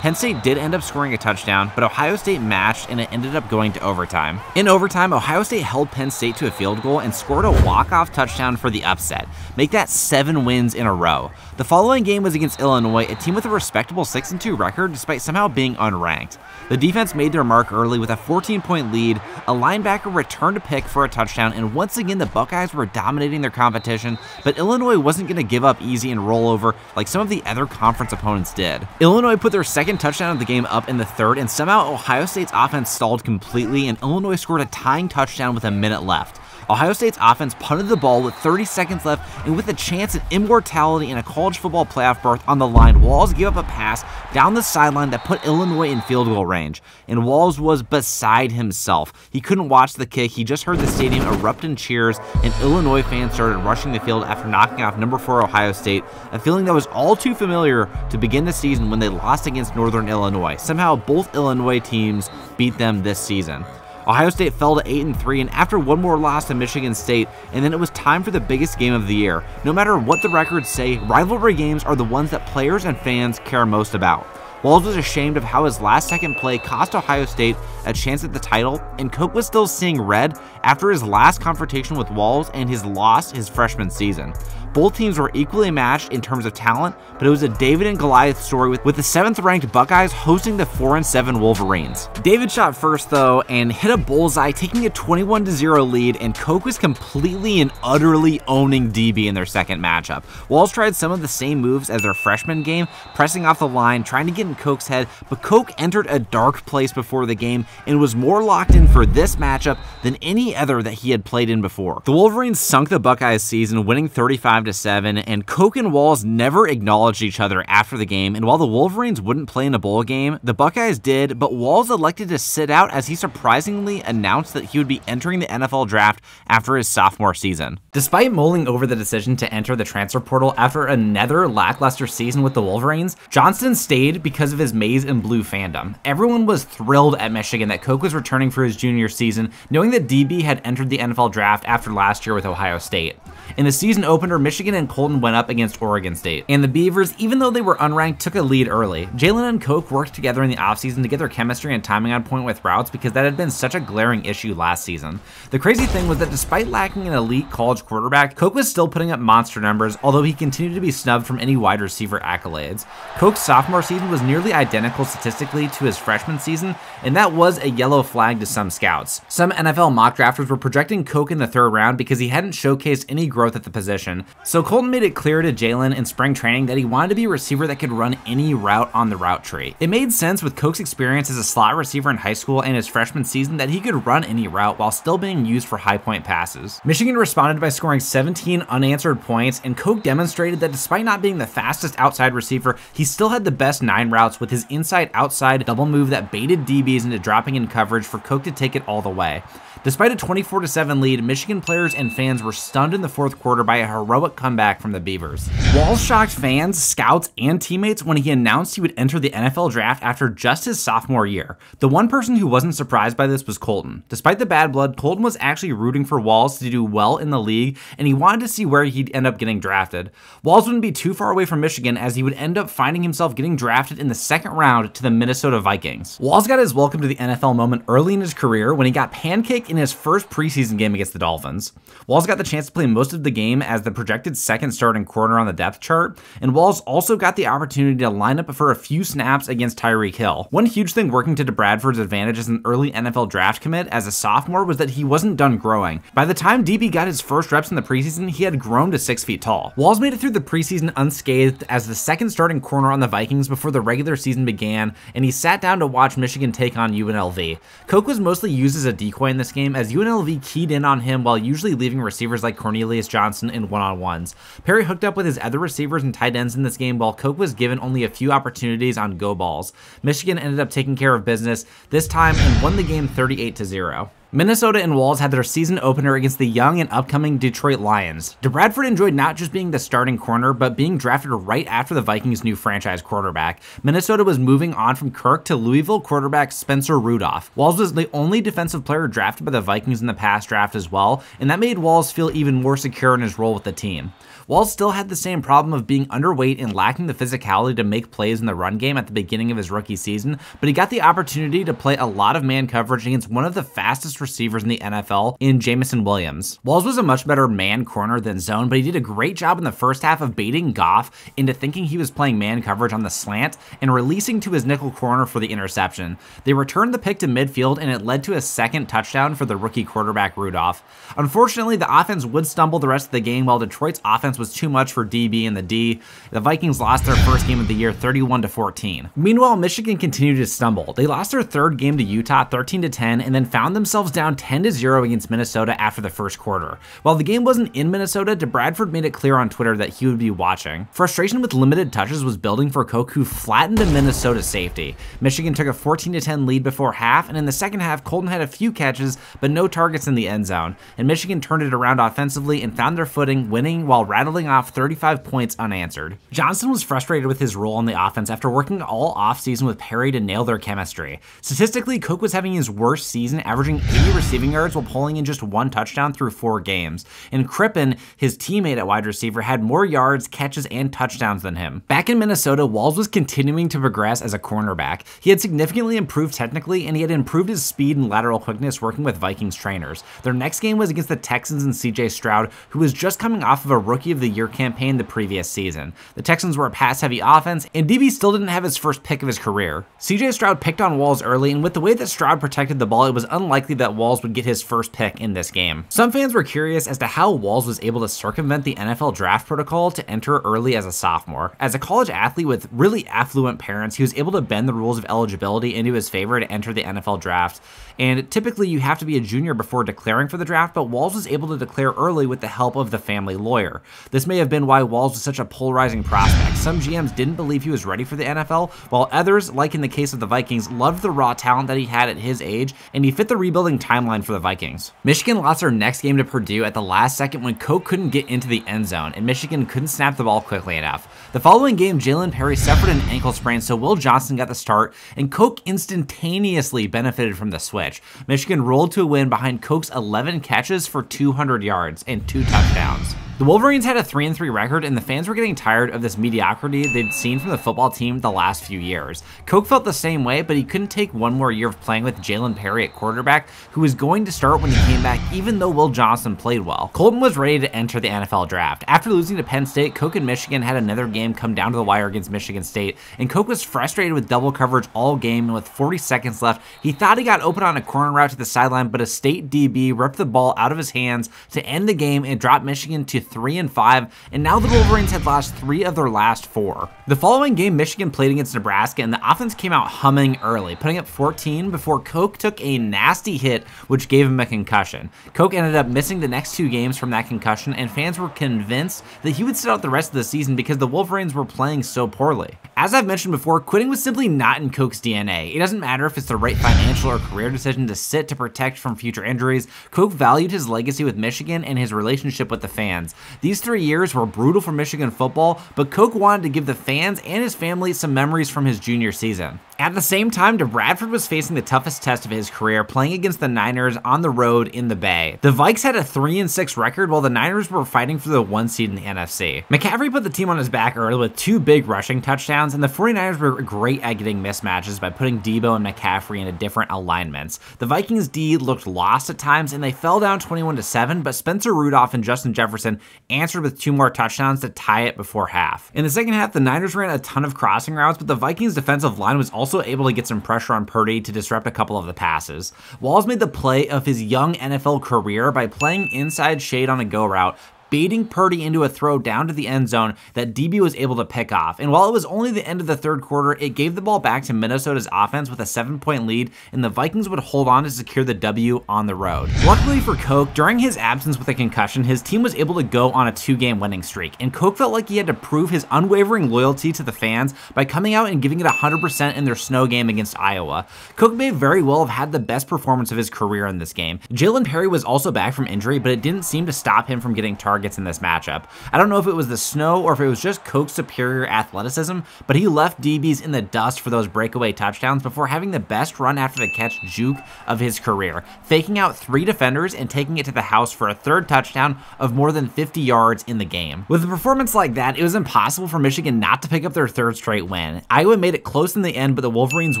Penn State did end up scoring a touchdown, but Ohio State matched and it ended up going to overtime. In overtime, Ohio State held Penn State to a field goal and scored a walk-off touchdown for the upset, make that 7 wins in a row. The following game was against Illinois, a team with a respectable 6-2 record despite somehow being unranked. The defense made their mark early with a 14-point lead, a linebacker returned a pick for a touchdown, and once again the Buckeyes were dominating their competition, but Illinois wasn't going to give up easy and roll over like some of the other conference opponents did. Illinois put their 2nd touchdown of the game up in the 3rd, and somehow Ohio State's offense stalled completely, and Illinois scored a tying touchdown with a minute left. Ohio State's offense punted the ball with 30 seconds left, and with a chance at immortality in a college football playoff berth on the line, Walls gave up a pass down the sideline that put Illinois in field goal range, and Walls was beside himself. He couldn't watch the kick, he just heard the stadium erupt in cheers, and Illinois fans started rushing the field after knocking off number 4 Ohio State, a feeling that was all too familiar to begin the season when they lost against Northern Illinois. Somehow both Illinois teams beat them this season. Ohio State fell to 8-3, and after one more loss to Michigan State, and then it was time for the biggest game of the year. No matter what the records say, rivalry games are the ones that players and fans care most about. Walls was ashamed of how his last-second play cost Ohio State a chance at the title, and Coke was still seeing red after his last confrontation with Walls and his loss his freshman season. Both teams were equally matched in terms of talent, but it was a David and Goliath story with the 7th-ranked Buckeyes hosting the 4-7 Wolverines. David shot first though and hit a bullseye, taking a 21-0 lead, and Coke was completely and utterly owning DB in their 2nd matchup. Walls tried some of the same moves as their freshman game, pressing off the line, trying to get in Coke's head, but Coke entered a dark place before the game and was more locked in for this matchup than any other that he had played in before. The Wolverines sunk the Buckeyes season, winning 35 5-7, and Koch and Walls never acknowledged each other after the game, and while the Wolverines wouldn't play in a bowl game, the Buckeyes did, but Walls elected to sit out as he surprisingly announced that he would be entering the NFL draft after his sophomore season. Despite mulling over the decision to enter the transfer portal after another lackluster season with the Wolverines, Johnston stayed because of his maize and blue fandom. Everyone was thrilled at Michigan that Koch was returning for his junior season, knowing that DB had entered the NFL draft after last year with Ohio State. In the season opener, Michigan and Colton went up against Oregon State, and the Beavers, even though they were unranked, took a lead early. Jalen and Koch worked together in the offseason to get their chemistry and timing on point with routes because that had been such a glaring issue last season. The crazy thing was that despite lacking an elite college quarterback, Koch was still putting up monster numbers, although he continued to be snubbed from any wide receiver accolades. Koch's sophomore season was nearly identical statistically to his freshman season, and that was a yellow flag to some scouts. Some NFL mock drafters were projecting Koch in the 3rd round because he hadn't showcased any growth at the position. So Colton made it clear to Jalen in spring training that he wanted to be a receiver that could run any route on the route tree. It made sense with Koch's experience as a slot receiver in high school and his freshman season that he could run any route while still being used for high point passes. Michigan responded by scoring 17 unanswered points, and Koch demonstrated that despite not being the fastest outside receiver, he still had the best 9 routes with his inside-outside double move that baited DBs into dropping in coverage for Koch to take it all the way. Despite a 24-7 lead, Michigan players and fans were stunned in the 4th quarter by a heroic comeback from the Beavers. Walls shocked fans, scouts, and teammates when he announced he would enter the NFL draft after just his sophomore year. The one person who wasn't surprised by this was Colton. Despite the bad blood, Colton was actually rooting for Walls to do well in the league, and he wanted to see where he'd end up getting drafted. Walls wouldn't be too far away from Michigan, as he would end up finding himself getting drafted in the 2nd round to the Minnesota Vikings. Walls got his welcome to the NFL moment early in his career when he got pancaked in his first preseason game against the Dolphins. Walls got the chance to play most of the game as the projected 2nd starting corner on the depth chart, and Walls also got the opportunity to line up for a few snaps against Tyreek Hill. One huge thing working to Bradford's advantage as an early NFL draft commit as a sophomore was that he wasn't done growing. By the time DB got his first reps in the preseason, he had grown to 6 feet tall. Walls made it through the preseason unscathed as the 2nd starting corner on the Vikings before the regular season began, and he sat down to watch Michigan take on UNLV. Koch was mostly used as a decoy in this game as UNLV keyed in on him while usually leaving receivers like Cornelius Johnston in one-on-ones. Perry hooked up with his other receivers and tight ends in this game while Koch was given only a few opportunities on go balls. Michigan ended up taking care of business this time and won the game 38-0. Minnesota and Walls had their season opener against the young and upcoming Detroit Lions. Bradford enjoyed not just being the starting corner, but being drafted right after the Vikings' new franchise quarterback. Minnesota was moving on from Kirk to Louisville quarterback Spencer Rudolph. Walls was the only defensive player drafted by the Vikings in the past draft as well, and that made Walls feel even more secure in his role with the team. Walls still had the same problem of being underweight and lacking the physicality to make plays in the run game at the beginning of his rookie season, but he got the opportunity to play a lot of man coverage against one of the fastest receivers in the NFL in Jamison Williams. Walls was a much better man corner than zone, but he did a great job in the first half of baiting Goff into thinking he was playing man coverage on the slant and releasing to his nickel corner for the interception. They returned the pick to midfield, and it led to a 2nd touchdown for the rookie quarterback Rudolph. Unfortunately, the offense would stumble the rest of the game while Detroit's offense was too much for DB and the D. The Vikings lost their first game of the year 31-14. Meanwhile, Michigan continued to stumble. They lost their 3rd game to Utah 13-10 and then found themselves down 10-0 against Minnesota after the first quarter. While the game wasn't in Minnesota, Bradford made it clear on Twitter that he would be watching. Frustration with limited touches was building for Koch, who flattened a Minnesota safety. Michigan took a 14-10 lead before half, and in the second half, Colton had a few catches, but no targets in the end zone, and Michigan turned it around offensively and found their footing, winning while rattling off 35 points unanswered. Johnston was frustrated with his role on the offense after working all offseason with Perry to nail their chemistry. Statistically, Koch was having his worst season, averaging 80 receiving yards while pulling in just 1 touchdown through 4 games. And Crippen, his teammate at wide receiver, had more yards, catches, and touchdowns than him. Back in Minnesota, Walls was continuing to progress as a cornerback. He had significantly improved technically, and he had improved his speed and lateral quickness working with Vikings trainers. Their next game was against the Texans and CJ Stroud, who was just coming off of a Rookie of the Year campaign the previous season. The Texans were a pass-heavy offense, and DB still didn't have his first pick of his career. CJ Stroud picked on Walls early, and with the way that Stroud protected the ball, it was unlikely that Walls would get his first pick in this game. Some fans were curious as to how Walls was able to circumvent the NFL draft protocol to enter early as a sophomore. As a college athlete with really affluent parents, he was able to bend the rules of eligibility into his favor to enter the NFL draft. And typically you have to be a junior before declaring for the draft, but Walls was able to declare early with the help of the family lawyer. This may have been why Walls was such a polarizing prospect. Some GMs didn't believe he was ready for the NFL, while others, like in the case of the Vikings, loved the raw talent that he had at his age, and he fit the rebuilding timeline for the Vikings. Michigan lost their next game to Purdue at the last second when Koch couldn't get into the end zone, and Michigan couldn't snap the ball quickly enough. The following game, Jalen Perry suffered an ankle sprain, so Will Johnston got the start, and Koch instantaneously benefited from the switch. Michigan rolled to a win behind Koch's 11 catches for 200 yards and 2 touchdowns. The Wolverines had a 3-3 record, and the fans were getting tired of this mediocrity they'd seen from the football team the last few years. Koch felt the same way, but he couldn't take one more year of playing with Jalen Perry at quarterback, who was going to start when he came back, even though Will Johnston played well. Colton was ready to enter the NFL draft. After losing to Penn State, Koch and Michigan had another game come down to the wire against Michigan State, and Koch was frustrated with double coverage all game, and with 40 seconds left, he thought he got open on a corner route to the sideline, but a State DB ripped the ball out of his hands to end the game and dropped Michigan to 3-5, and now the Wolverines had lost 3 of their last 4. The following game, Michigan played against Nebraska, and the offense came out humming early, putting up 14 before Koch took a nasty hit, which gave him a concussion. Koch ended up missing the next 2 games from that concussion, and fans were convinced that he would sit out the rest of the season because the Wolverines were playing so poorly. As I've mentioned before, quitting was simply not in Koch's DNA. It doesn't matter if it's the right financial or career decision to sit to protect from future injuries. Koch valued his legacy with Michigan and his relationship with the fans. These 3 years were brutal for Michigan football, but Koch wanted to give the fans and his family some memories from his junior season. At the same time, Bradford was facing the toughest test of his career, playing against the Niners on the road in the Bay. The Vikes had a 3-6 record, while the Niners were fighting for the 1 seed in the NFC. McCaffrey put the team on his back early with 2 big rushing touchdowns, and the 49ers were great at getting mismatches by putting Debo and McCaffrey into different alignments. The Vikings D looked lost at times, and they fell down 21-7, but Spencer Rudolph and Justin Jefferson answered with 2 more touchdowns to tie it before half. In the second half, the Niners ran a ton of crossing routes, but the Vikings defensive line was also able to get some pressure on Purdy to disrupt a couple of the passes. Walls made the play of his young NFL career by playing inside shade on a go route, baiting Purdy into a throw down to the end zone that DB was able to pick off. And while it was only the end of the 3rd quarter, it gave the ball back to Minnesota's offense with a 7-point lead, and the Vikings would hold on to secure the W on the road. Luckily for Koch, during his absence with a concussion, his team was able to go on a 2-game winning streak, and Koch felt like he had to prove his unwavering loyalty to the fans by coming out and giving it 100% in their snow game against Iowa. Koch may very well have had the best performance of his career in this game. Jalen Perry was also back from injury, but it didn't seem to stop him from getting targets in this matchup. I don't know if it was the snow or if it was just Koch's superior athleticism, but he left DBs in the dust for those breakaway touchdowns before having the best run after the catch juke of his career, faking out 3 defenders and taking it to the house for a 3rd touchdown of more than 50 yards in the game. With a performance like that, it was impossible for Michigan not to pick up their 3rd straight win. Iowa made it close in the end, but the Wolverines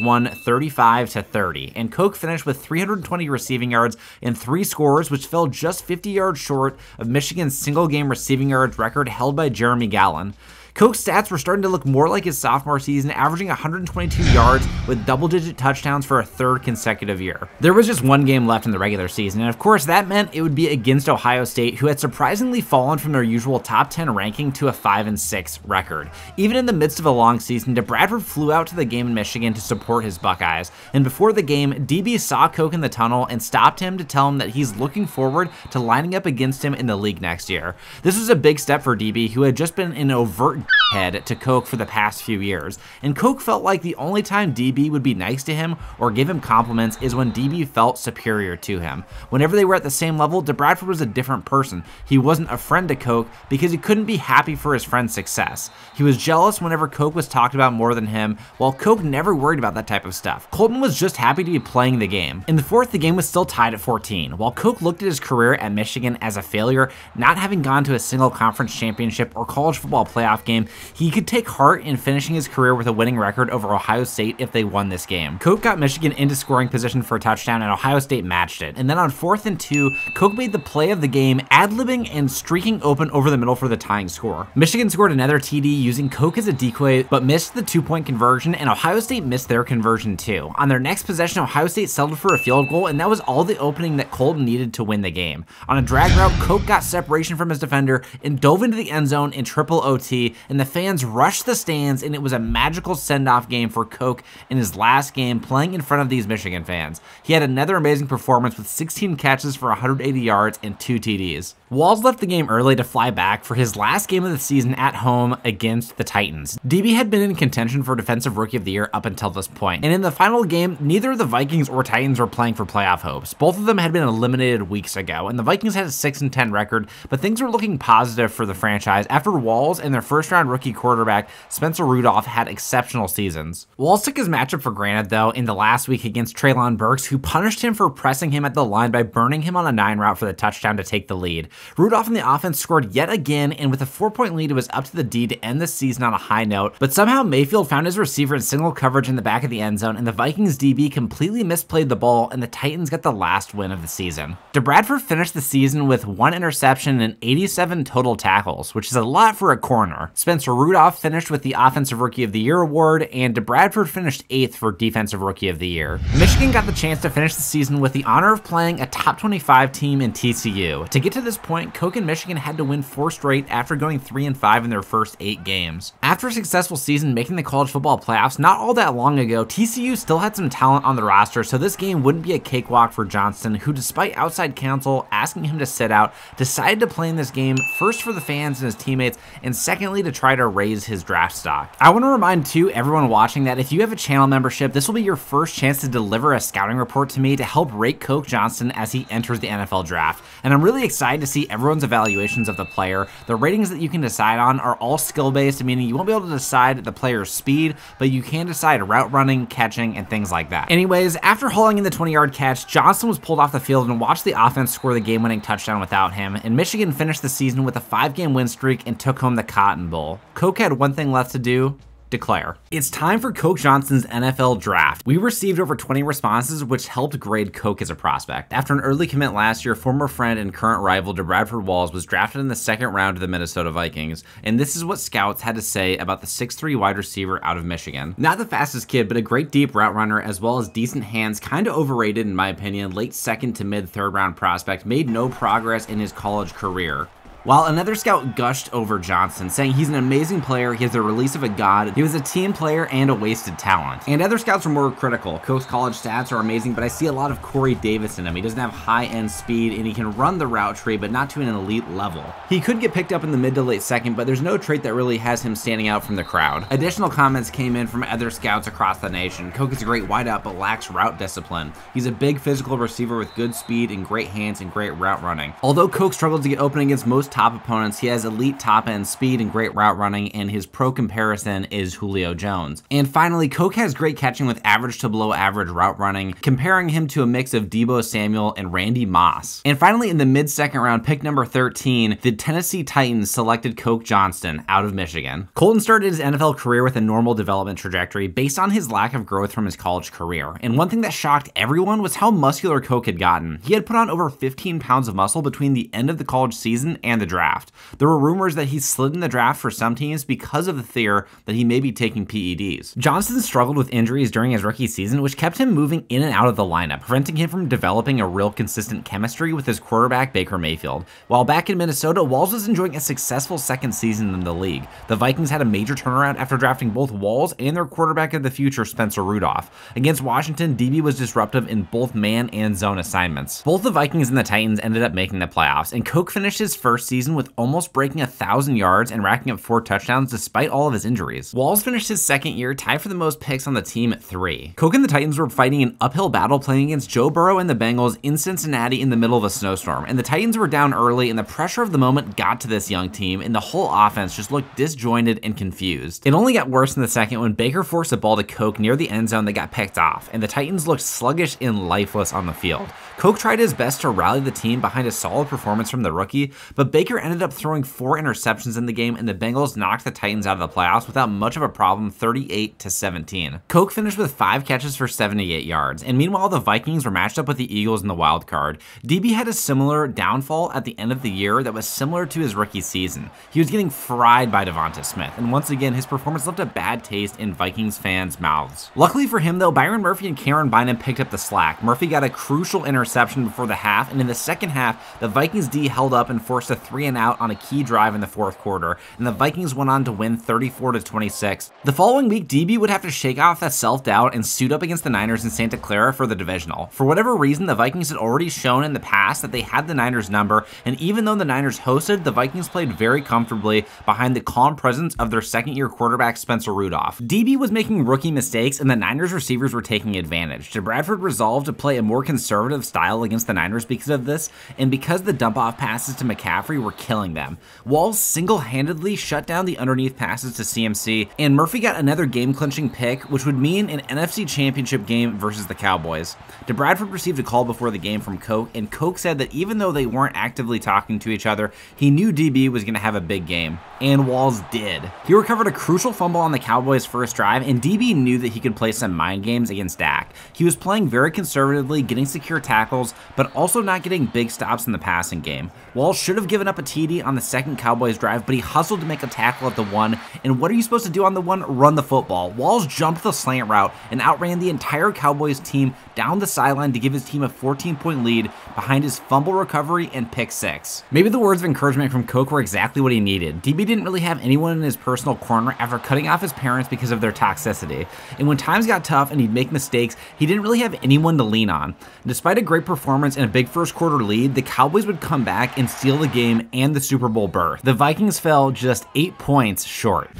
won 35-30, and Koch finished with 320 receiving yards and 3 scores, which fell just 50 yards short of Michigan's single-game receiving yards record held by Jeremy Gallon. Koch's stats were starting to look more like his sophomore season, averaging 122 yards with double-digit touchdowns for a 3rd consecutive year. There was just 1 game left in the regular season, and of course that meant it would be against Ohio State, who had surprisingly fallen from their usual top 10 ranking to a 5-6 record. Even in the midst of a long season, Bradford flew out to the game in Michigan to support his Buckeyes, and before the game, DB saw Koch in the tunnel and stopped him to tell him that he's looking forward to lining up against him in the league next year. This was a big step for DB, who had just been an overt head to Koch for the past few years, and Koch felt like the only time DB would be nice to him or give him compliments is when DB felt superior to him. Whenever they were at the same level, Bradford was a different person. He wasn't a friend to Koch because he couldn't be happy for his friend's success. He was jealous whenever Koch was talked about more than him, while Koch never worried about that type of stuff. Colton was just happy to be playing the game. In the 4th, the game was still tied at 14. While Koch looked at his career at Michigan as a failure, not having gone to a single conference championship or college football playoff game, he could take heart in finishing his career with a winning record over Ohio State if they won this game. Koch got Michigan into scoring position for a touchdown, and Ohio State matched it. And then on 4th and 2, Koch made the play of the game, ad-libbing and streaking open over the middle for the tying score. Michigan scored another TD using Koch as a decoy, but missed the 2-point conversion, and Ohio State missed their conversion too. On their next possession, Ohio State settled for a field goal, and that was all the opening that Colton needed to win the game. On a drag route, Koch got separation from his defender and dove into the end zone in triple OT, and the fans rushed the stands, and it was a magical send-off game for Coke in his last game playing in front of these Michigan fans. He had another amazing performance with 16 catches for 180 yards and 2 TDs. Walls left the game early to fly back for his last game of the season at home against the Titans. DB had been in contention for Defensive Rookie of the Year up until this point, and in the final game, neither the Vikings or Titans were playing for playoff hopes. Both of them had been eliminated weeks ago, and the Vikings had a 6-10 record, but things were looking positive for the franchise after Walls and their first-round rookie quarterback, Spencer Rudolph, had exceptional seasons. Walls took his matchup for granted, though, in the last week against Treylon Burks, who punished him for pressing him at the line by burning him on a 9 route for the touchdown to take the lead. Rudolph and the offense scored yet again, and with a 4-point lead, it was up to the D to end the season on a high note, but somehow Mayfield found his receiver in single coverage in the back of the end zone, and the Vikings DB completely misplayed the ball, and the Titans got the last win of the season. DeBradford finished the season with 1 interception and 87 total tackles, which is a lot for a corner. Spencer Rudolph finished with the Offensive Rookie of the Year award, and DeBradford finished 8th for Defensive Rookie of the Year. Michigan got the chance to finish the season with the honor of playing a top 25 team in TCU. To get to this point, Coke and Michigan had to win 4 straight after going 3-5 in their first 8 games. After a successful season making the college football playoffs not all that long ago, TCU still had some talent on the roster, so this game wouldn't be a cakewalk for Johnston, who, despite outside counsel asking him to sit out, decided to play in this game, first for the fans and his teammates, and secondly to try to raise his draft stock. I want to remind too everyone watching that if you have a channel membership, this will be your first chance to deliver a scouting report to me to help rate Coke Johnston as he enters the NFL draft, and I'm really excited to see everyone's evaluations of the player. The ratings that you can decide on are all skill-based, meaning you won't be able to decide the player's speed, but you can decide route running, catching, and things like that. Anyways, after hauling in the 20-yard catch, Johnston was pulled off the field and watched the offense score the game-winning touchdown without him, and Michigan finished the season with a 5-game win streak and took home the Cotton Bowl. Coke had one thing left to do: declare. It's time for Coke Johnston's NFL draft. We received over 20 responses, which helped grade Coke as a prospect. After an early commit last year, former friend and current rival DeBradford Walls was drafted in the 2nd round to the Minnesota Vikings, and this is what scouts had to say about the 6'3" wide receiver out of Michigan. Not the fastest kid, but a great deep route runner as well as decent hands, kinda overrated in my opinion, late 2nd to mid 3rd round prospect, made no progress in his college career. While another scout gushed over Johnston, saying he's an amazing player, he has the release of a god, he was a team player and a wasted talent. And other scouts were more critical. Coke's college stats are amazing, but I see a lot of Corey Davis in him. He doesn't have high-end speed, and he can run the route tree, but not to an elite level. He could get picked up in the mid to late 2nd, but there's no trait that really has him standing out from the crowd. Additional comments came in from other scouts across the nation. Coke is a great wideout, but lacks route discipline. He's a big physical receiver with good speed and great hands and great route running. Although Coke struggled to get open against most top opponents, he has elite top-end speed and great route running, and his pro comparison is Julio Jones. And finally, Coke has great catching with average to below average route running, comparing him to a mix of Deebo Samuel and Randy Moss. And finally, in the mid-2nd round, pick number 13, the Tennessee Titans selected Coke Johnston out of Michigan. Colton started his NFL career with a normal development trajectory based on his lack of growth from his college career. And one thing that shocked everyone was how muscular Coke had gotten. He had put on over 15 pounds of muscle between the end of the college season and the draft. There were rumors that he slid in the draft for some teams because of the fear that he may be taking PEDs. Johnston struggled with injuries during his rookie season, which kept him moving in and out of the lineup, preventing him from developing a real consistent chemistry with his quarterback Baker Mayfield. While back in Minnesota, Walls was enjoying a successful 2nd season in the league. The Vikings had a major turnaround after drafting both Walls and their quarterback of the future, Spencer Rudolph. Against Washington, DB was disruptive in both man and zone assignments. Both the Vikings and the Titans ended up making the playoffs, and Coke finished his first season with almost breaking 1,000 yards and racking up 4 touchdowns despite all of his injuries. Walls finished his 2nd year tied for the most picks on the team at 3. Coke and the Titans were fighting an uphill battle playing against Joe Burrow and the Bengals in Cincinnati in the middle of a snowstorm, and the Titans were down early, and the pressure of the moment got to this young team, and the whole offense just looked disjointed and confused. It only got worse in the 2nd when Baker forced a ball to Coke near the end zone that got picked off, and the Titans looked sluggish and lifeless on the field. Coke tried his best to rally the team behind a solid performance from the rookie, but Baker ended up throwing 4 interceptions in the game, and the Bengals knocked the Titans out of the playoffs without much of a problem, 38-17. Coke finished with 5 catches for 78 yards, and meanwhile the Vikings were matched up with the Eagles in the wild card. DB had a similar downfall at the end of the year that was similar to his rookie season. He was getting fried by Devonta Smith, and once again his performance left a bad taste in Vikings fans' mouths. Luckily for him though, Byron Murphy and Karen Bynum picked up the slack. Murphy got a crucial interception interception before the half, and in the second half, the Vikings D held up and forced a 3-and-out on a key drive in the fourth quarter, and the Vikings went on to win 34-26. The following week, DB would have to shake off that self-doubt and suit up against the Niners in Santa Clara for the divisional. For whatever reason, the Vikings had already shown in the past that they had the Niners number, and even though the Niners hosted, the Vikings played very comfortably behind the calm presence of their second-year quarterback Spencer Rudolph. DB was making rookie mistakes, and the Niners receivers were taking advantage. Bradford resolved to play a more conservative style against the Niners because of this, and because the dump-off passes to McCaffrey were killing them. Walls single-handedly shut down the underneath passes to CMC, and Murphy got another game-clinching pick, which would mean an NFC Championship game versus the Cowboys. Bradford received a call before the game from Coke, and Coke said that even though they weren't actively talking to each other, he knew DB was going to have a big game. And Walls did. He recovered a crucial fumble on the Cowboys' first drive, and DB knew that he could play some mind games against Dak. He was playing very conservatively, getting secure tackles, but also not getting big stops in the passing game. Walls should have given up a TD on the second Cowboys drive, but he hustled to make a tackle at the one, and what are you supposed to do on the one? Run the football. Walls jumped the slant route and outran the entire Cowboys team down the sideline to give his team a 14-point lead behind his fumble recovery and pick six. Maybe the words of encouragement from Coke were exactly what he needed. DB didn't really have anyone in his personal corner after cutting off his parents because of their toxicity, and when times got tough and he'd make mistakes, he didn't really have anyone to lean on. Despite a great performance and a big first quarter lead, the Cowboys would come back and steal the game and the Super Bowl berth. The Vikings fell just 8 points short.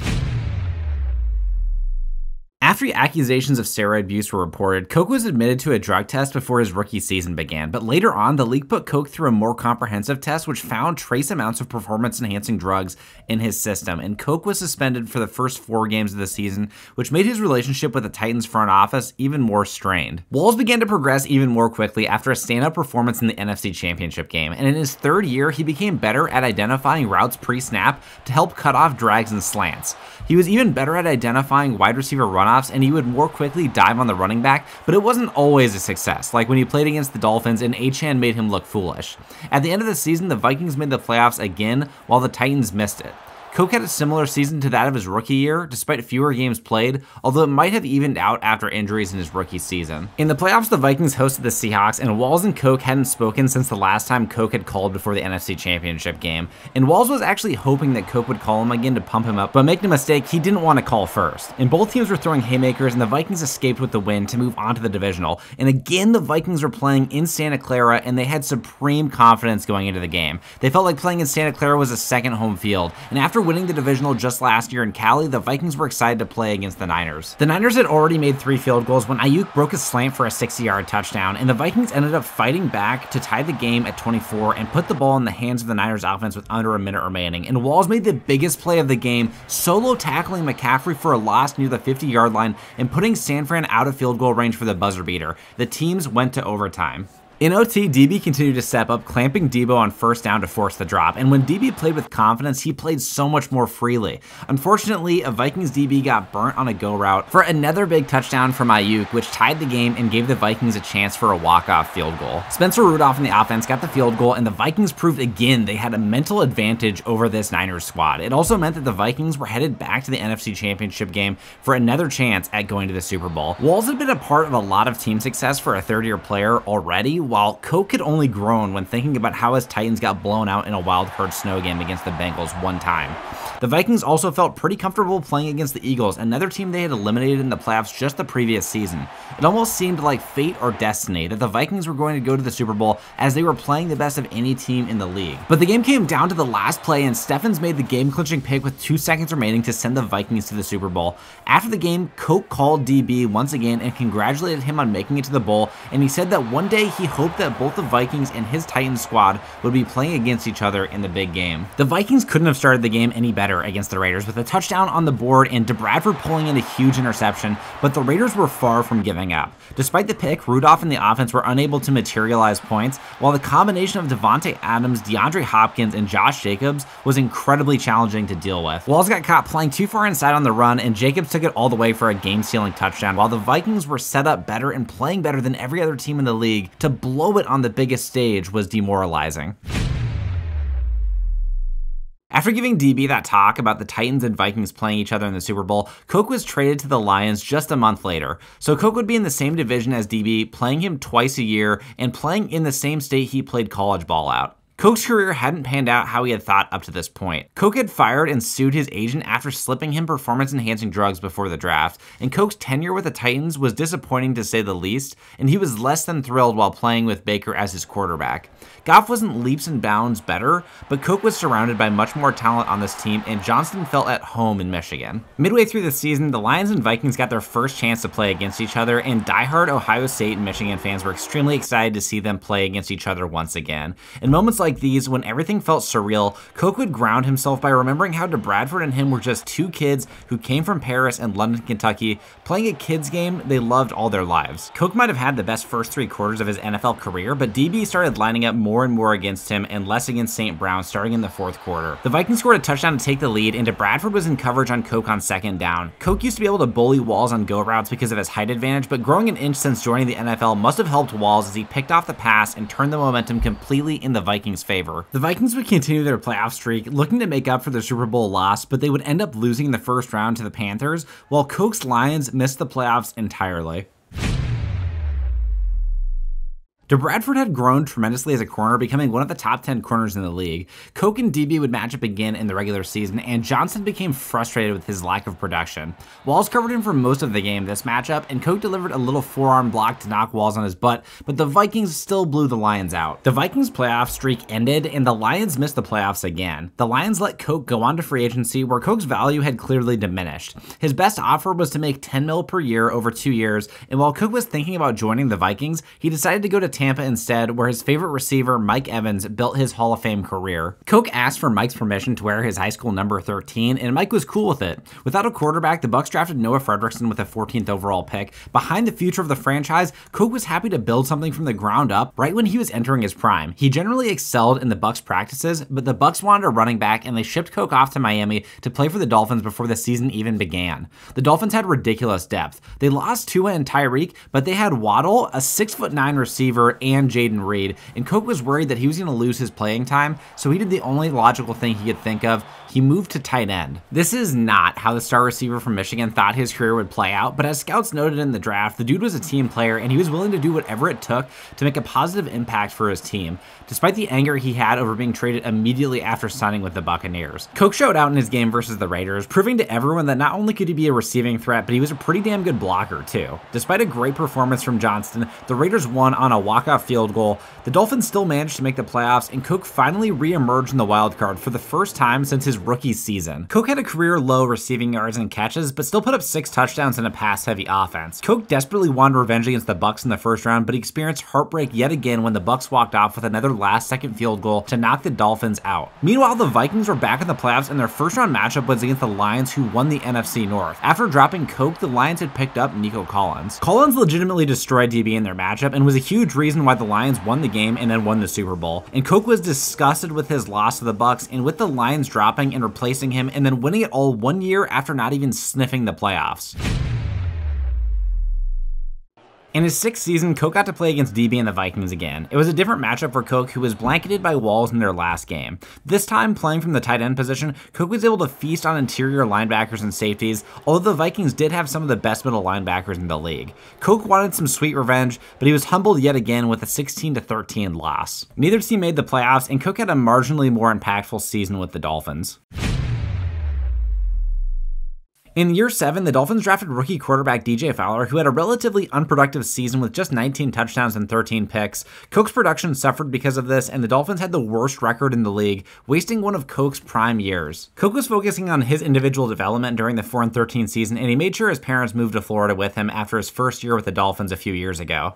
After accusations of steroid abuse were reported, Coke was admitted to a drug test before his rookie season began, but later on, the league put Coke through a more comprehensive test which found trace amounts of performance-enhancing drugs in his system, and Coke was suspended for the first 4 games of the season, which made his relationship with the Titans front office even more strained. Walls began to progress even more quickly after a stand-up performance in the NFC Championship game, and in his third year, he became better at identifying routes pre-snap to help cut off drags and slants. He was even better at identifying wide receiver runoffs, and he would more quickly dive on the running back, but it wasn't always a success, like when he played against the Dolphins and Achane made him look foolish. At the end of the season, the Vikings made the playoffs again, while the Titans missed it. Coke had a similar season to that of his rookie year, despite fewer games played, although it might have evened out after injuries in his rookie season. In the playoffs, the Vikings hosted the Seahawks, and Walls and Coke hadn't spoken since the last time Coke had called before the NFC Championship game, and Walls was actually hoping that Coke would call him again to pump him up, but make no mistake, he didn't want to call first. And both teams were throwing haymakers, and the Vikings escaped with the win to move on to the divisional, and again, the Vikings were playing in Santa Clara, and they had supreme confidence going into the game. They felt like playing in Santa Clara was a second home field, and after winning the divisional just last year in Cali, the Vikings were excited to play against the Niners. The Niners had already made 3 field goals when Ayuk broke a slant for a 60-yard touchdown, and the Vikings ended up fighting back to tie the game at 24 and put the ball in the hands of the Niners offense with under a minute remaining. And Walls made the biggest play of the game, solo tackling McCaffrey for a loss near the 50-yard line and putting San Fran out of field goal range for the buzzer beater. The teams went to overtime. In OT, DB continued to step up, clamping Debo on first down to force the drop, and when DB played with confidence, he played so much more freely. Unfortunately, a Vikings DB got burnt on a go route for another big touchdown from Ayuk, which tied the game and gave the Vikings a chance for a walk-off field goal. Spencer Rudolph in the offense got the field goal, and the Vikings proved again they had a mental advantage over this Niners squad. It also meant that the Vikings were headed back to the NFC Championship game for another chance at going to the Super Bowl. Walls had been a part of a lot of team success for a third-year player already, while Coke had only grown when thinking about how his Titans got blown out in a wild card snow game against the Bengals one time. The Vikings also felt pretty comfortable playing against the Eagles, another team they had eliminated in the playoffs just the previous season. It almost seemed like fate or destiny that the Vikings were going to go to the Super Bowl as they were playing the best of any team in the league. But the game came down to the last play, and Steffens made the game-clinching pick with 2 seconds remaining to send the Vikings to the Super Bowl. After the game, Coke called DB once again and congratulated him on making it to the bowl, and he said that one day he hoped that both the Vikings and his Titans squad would be playing against each other in the big game. The Vikings couldn't have started the game any better against the Raiders with a touchdown on the board and Bradford pulling in a huge interception, but the Raiders were far from giving up. Despite the pick, Rudolph and the offense were unable to materialize points, while the combination of Devontae Adams, DeAndre Hopkins, and Josh Jacobs was incredibly challenging to deal with. Walls got caught playing too far inside on the run, and Jacobs took it all the way for a game-sealing touchdown, while the Vikings were set up better and playing better than every other team in the league. To blow it on the biggest stage was demoralizing. After giving DB that talk about the Titans and Vikings playing each other in the Super Bowl, Coke was traded to the Lions just a month later. So Coke would be in the same division as DB, playing him twice a year and playing in the same state he played college ball out. Coke's career hadn't panned out how he had thought up to this point. Coke had fired and sued his agent after slipping him performance-enhancing drugs before the draft, and Coke's tenure with the Titans was disappointing to say the least, and he was less than thrilled while playing with Baker as his quarterback. Goff wasn't leaps and bounds better, but Coke was surrounded by much more talent on this team, and Johnston felt at home in Michigan. Midway through the season, the Lions and Vikings got their first chance to play against each other, and diehard Ohio State and Michigan fans were extremely excited to see them play against each other once again. In moments like these, when everything felt surreal, Coke would ground himself by remembering how DeBradford and him were just two kids who came from Paris and London, Kentucky, playing a kids game they loved all their lives. Coke might have had the best first 3 quarters of his NFL career, but DB started lining up more and more against him and less against St. Brown starting in the 4th quarter. The Vikings scored a touchdown to take the lead, and DeBradford was in coverage on Coke on 2nd down. Coke used to be able to bully Walls on go routes because of his height advantage, but growing an inch since joining the NFL must have helped Walls as he picked off the pass and turned the momentum completely in the Vikings' favor. The Vikings would continue their playoff streak, looking to make up for their Super Bowl loss, but they would end up losing in the 1st round to the Panthers, while Coke's Lions missed the playoffs entirely. DeBradford had grown tremendously as a corner, becoming one of the top 10 corners in the league. Coke and DB would match up again in the regular season, and Johnston became frustrated with his lack of production. Walls covered him for most of the game this matchup, and Coke delivered a little forearm block to knock Walls on his butt, but the Vikings still blew the Lions out. The Vikings' playoff streak ended, and the Lions missed the playoffs again. The Lions let Coke go on to free agency, where Coke's value had clearly diminished. His best offer was to make $10 million per year over 2 years, and while Coke was thinking about joining the Vikings, he decided to go to Tampa instead, where his favorite receiver, Mike Evans, built his Hall of Fame career. Coke asked for Mike's permission to wear his high school number 13, and Mike was cool with it. Without a quarterback, the Bucs drafted Noah Fredrickson with a 14th overall pick. Behind the future of the franchise, Coke was happy to build something from the ground up right when he was entering his prime. He generally excelled in the Bucs practices, but the Bucs wanted a running back, and they shipped Coke off to Miami to play for the Dolphins before the season even began. The Dolphins had ridiculous depth. They lost Tua and Tyreek, but they had Waddle, a 6'9" receiver, and Jaden Reed, and Coke was worried that he was going to lose his playing time, so he did the only logical thing he could think of. He moved to tight end. This is not how the star receiver from Michigan thought his career would play out, but as scouts noted in the draft, the dude was a team player, and he was willing to do whatever it took to make a positive impact for his team, despite the anger he had over being traded immediately after signing with the Buccaneers. Coke showed out in his game versus the Raiders, proving to everyone that not only could he be a receiving threat, but he was a pretty damn good blocker too. Despite a great performance from Johnston, the Raiders won on a walk-off field goal. The Dolphins still managed to make the playoffs, and Coke finally re-emerged in the wild card for the first time since his rookie season. Coke had a career-low receiving yards and catches, but still put up 6 touchdowns in a pass-heavy offense. Coke desperately wanted revenge against the Bucs in the 1st round, but he experienced heartbreak yet again when the Bucs walked off with another last-second field goal to knock the Dolphins out. Meanwhile, the Vikings were back in the playoffs, and their 1st-round matchup was against the Lions, who won the NFC North. After dropping Coke, the Lions had picked up Nico Collins. Collins legitimately destroyed DB in their matchup and was a huge reason why the Lions won the game and then won the Super Bowl. And Coke was disgusted with his loss to the Bucs, and with the Lions dropping and replacing him and then winning it all 1 year after not even sniffing the playoffs. In his 6th season, Coke got to play against DB and the Vikings again. It was a different matchup for Coke, who was blanketed by Walls in their last game. This time, playing from the tight end position, Coke was able to feast on interior linebackers and safeties, although the Vikings did have some of the best middle linebackers in the league. Coke wanted some sweet revenge, but he was humbled yet again with a 16-13 loss. Neither team made the playoffs, and Coke had a marginally more impactful season with the Dolphins. In year 7, the Dolphins drafted rookie quarterback DJ Fowler, who had a relatively unproductive season with just 19 touchdowns and 13 picks. Coke's production suffered because of this, and the Dolphins had the worst record in the league, wasting one of Coke's prime years. Coke was focusing on his individual development during the 4-13 season, and he made sure his parents moved to Florida with him after his first year with the Dolphins a few years ago.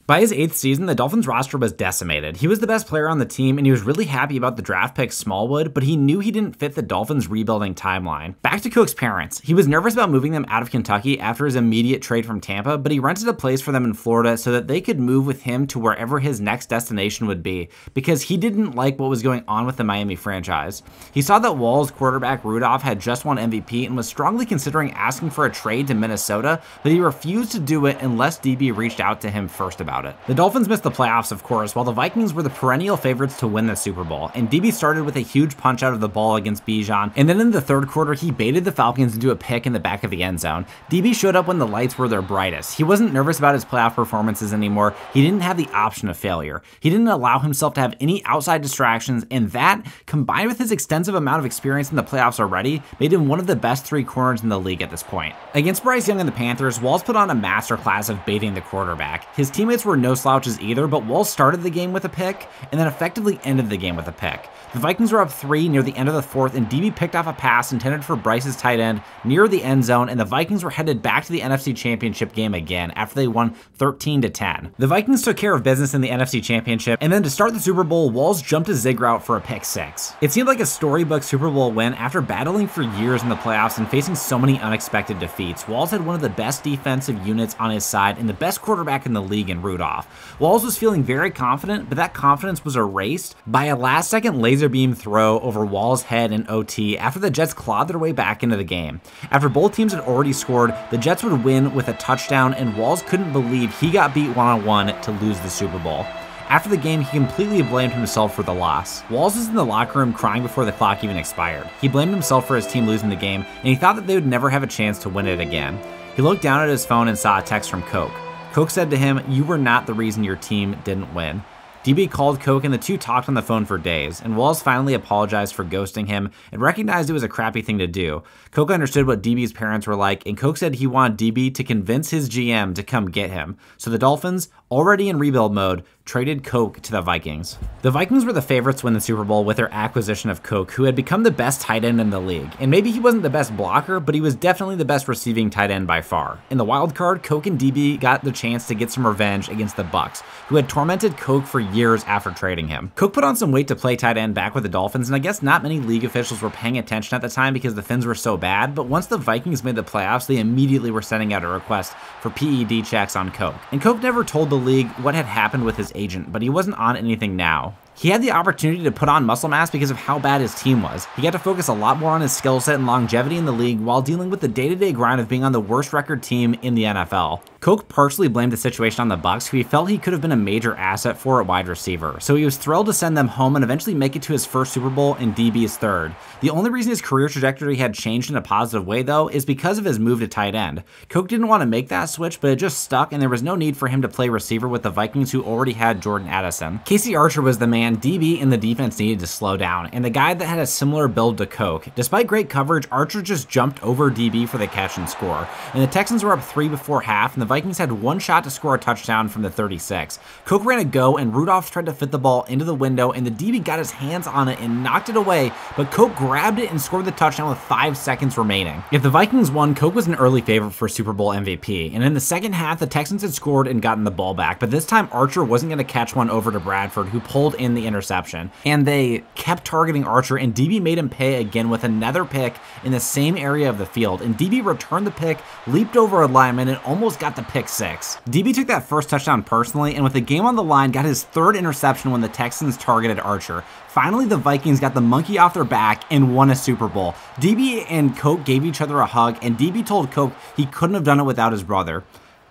By his 8th season, the Dolphins roster was decimated. He was the best player on the team, and he was really happy about the draft pick Smallwood, but he knew he didn't fit the Dolphins' rebuilding timeline. Back to Coke's parents. He was nervous about moving them out of Kentucky after his immediate trade from Tampa, but he rented a place for them in Florida so that they could move with him to wherever his next destination would be, because he didn't like what was going on with the Miami franchise. He saw that Walls' quarterback Rudolph had just won MVP and was strongly considering asking for a trade to Minnesota, but he refused to do it unless DB reached out to him first about about it. The Dolphins missed the playoffs, of course, while the Vikings were the perennial favorites to win the Super Bowl, and DB started with a huge punch out of the ball against Bijan, and then in the third quarter, he baited the Falcons into a pick in the back of the end zone. DB showed up when the lights were their brightest. He wasn't nervous about his playoff performances anymore. He didn't have the option of failure. He didn't allow himself to have any outside distractions, and that, combined with his extensive amount of experience in the playoffs already, made him one of the best 3 corners in the league at this point. Against Bryce Young and the Panthers, Walls put on a masterclass of baiting the quarterback. His teammates were no slouches either, but Walls started the game with a pick, and then effectively ended the game with a pick. The Vikings were up 3 near the end of the fourth, and DB picked off a pass intended for Bryce's tight end near the end zone, and the Vikings were headed back to the NFC Championship game again after they won 13-10. The Vikings took care of business in the NFC Championship, and then to start the Super Bowl, Walls jumped a zig route for a pick 6. It seemed like a storybook Super Bowl win after battling for years in the playoffs and facing so many unexpected defeats. Walls had one of the best defensive units on his side and the best quarterback in the league in Rudolph. Walls was feeling very confident, but that confidence was erased by a last-second laser beam throw over Walls' head in OT after the Jets clawed their way back into the game. After both teams had already scored, the Jets would win with a touchdown, and Walls couldn't believe he got beat one-on-one to lose the Super Bowl. After the game, he completely blamed himself for the loss. Walls was in the locker room crying before the clock even expired. He blamed himself for his team losing the game, and he thought that they would never have a chance to win it again. He looked down at his phone and saw a text from Coke. Coke said to him, "You were not the reason your team didn't win." DB called Coke and the two talked on the phone for days, and Walls finally apologized for ghosting him and recognized it was a crappy thing to do. Coke understood what DB's parents were like, and Coke said he wanted DB to convince his GM to come get him. So the Dolphins, already in rebuild mode, traded Coke to the Vikings. The Vikings were the favorites to win the Super Bowl with their acquisition of Coke, who had become the best tight end in the league. And maybe he wasn't the best blocker, but he was definitely the best receiving tight end by far. In the wild card, Coke and DB got the chance to get some revenge against the Bucs, who had tormented Coke for years after trading him. Coke put on some weight to play tight end back with the Dolphins, and I guess not many league officials were paying attention at the time because the Fins were so bad, but once the Vikings made the playoffs, they immediately were sending out a request for PED checks on Coke. And Coke never told the league what had happened with his agent, but he wasn't on anything now. He had the opportunity to put on muscle mass because of how bad his team was. He got to focus a lot more on his skill set and longevity in the league while dealing with the day-to-day grind of being on the worst record team in the NFL. Coke partially blamed the situation on the Bucs, who he felt he could have been a major asset for at wide receiver, so he was thrilled to send them home and eventually make it to his first Super Bowl and DB's third. The only reason his career trajectory had changed in a positive way, though, is because of his move to tight end. Coke didn't want to make that switch, but it just stuck, and there was no need for him to play receiver with the Vikings, who already had Jordan Addison. Casey Archer was the man DB and the defense needed to slow down, and the guy that had a similar build to Coke. Despite great coverage, Archer just jumped over DB for the catch and score, and the Texans were up 3 before half, and the Vikings had one shot to score a touchdown from the 36. Coke ran a go, and Rudolph tried to fit the ball into the window, and the DB got his hands on it and knocked it away, but Coke grabbed it and scored the touchdown with 5 seconds remaining. If the Vikings won, Coke was an early favorite for Super Bowl MVP, and in the second half, the Texans had scored and gotten the ball back, but this time Archer wasn't going to catch one over to Bradford, who pulled in the interception. And they kept targeting Archer, and DB made him pay again with another pick in the same area of the field, and DB returned the pick, leaped over a lineman, and almost got the pick 6. DB took that first touchdown personally, and with the game on the line, got his third interception when the Texans targeted Archer. Finally, the Vikings got the monkey off their back and won a Super Bowl. DB and Coke gave each other a hug, and DB told Coke he couldn't have done it without his brother.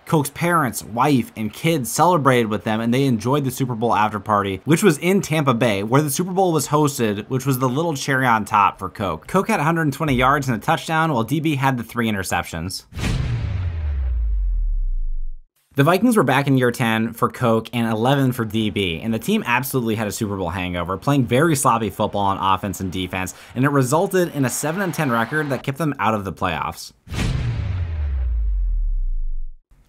Coke's parents, wife, and kids celebrated with them, and they enjoyed the Super Bowl after party, which was in Tampa Bay, where the Super Bowl was hosted, which was the little cherry on top for Coke. Coke had 120 yards and a touchdown, while DB had the 3 interceptions. The Vikings were back in year 10 for Coke and 11 for DB, and the team absolutely had a Super Bowl hangover, playing very sloppy football on offense and defense, and it resulted in a 7-10 record that kept them out of the playoffs.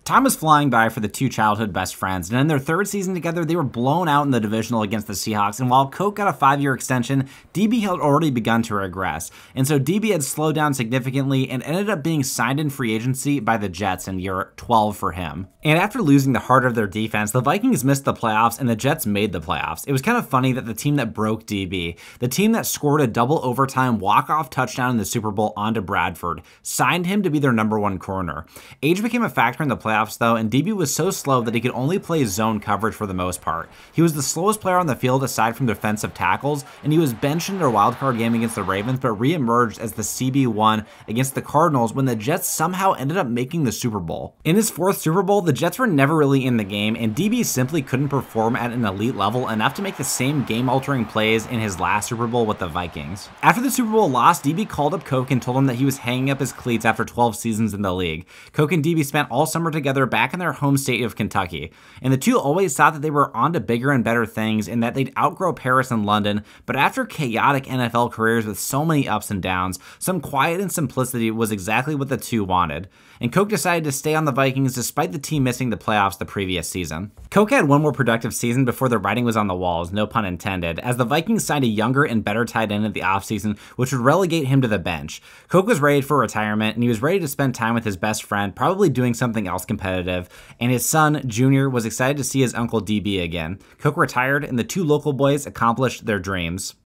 Time was flying by for the two childhood best friends, and in their third season together, they were blown out in the divisional against the Seahawks, and while Coke got a 5-year extension, DB had already begun to regress, and so DB had slowed down significantly and ended up being signed in free agency by the Jets in year 12 for him. And after losing the heart of their defense, the Vikings missed the playoffs and the Jets made the playoffs. It was kind of funny that the team that broke DB, the team that scored a double overtime walk-off touchdown in the Super Bowl onto Bradford, signed him to be their #1 corner. Age became a factor in the playoffs playoffs though, and DB was so slow that he could only play zone coverage for the most part. He was the slowest player on the field aside from defensive tackles, and he was benched in their wildcard game against the Ravens, but re-emerged as the CB1 against the Cardinals when the Jets somehow ended up making the Super Bowl. In his 4th Super Bowl, the Jets were never really in the game, and DB simply couldn't perform at an elite level enough to make the same game-altering plays in his last Super Bowl with the Vikings. After the Super Bowl loss, DB called up Coke and told him that he was hanging up his cleats after 12 seasons in the league. Coke and DB spent all summer together back in their home state of Kentucky, and the two always thought that they were on to bigger and better things and that they'd outgrow Paris and London, but after chaotic NFL careers with so many ups and downs, some quiet and simplicity was exactly what the two wanted. And Coke decided to stay on the Vikings despite the team missing the playoffs the previous season. Coke had one more productive season before the writing was on the walls, no pun intended, as the Vikings signed a younger and better tight end at the offseason, which would relegate him to the bench. Coke was ready for retirement, and he was ready to spend time with his best friend, probably doing something else competitive, and his son, Junior, was excited to see his uncle DB again. Coke retired, and the two local boys accomplished their dreams.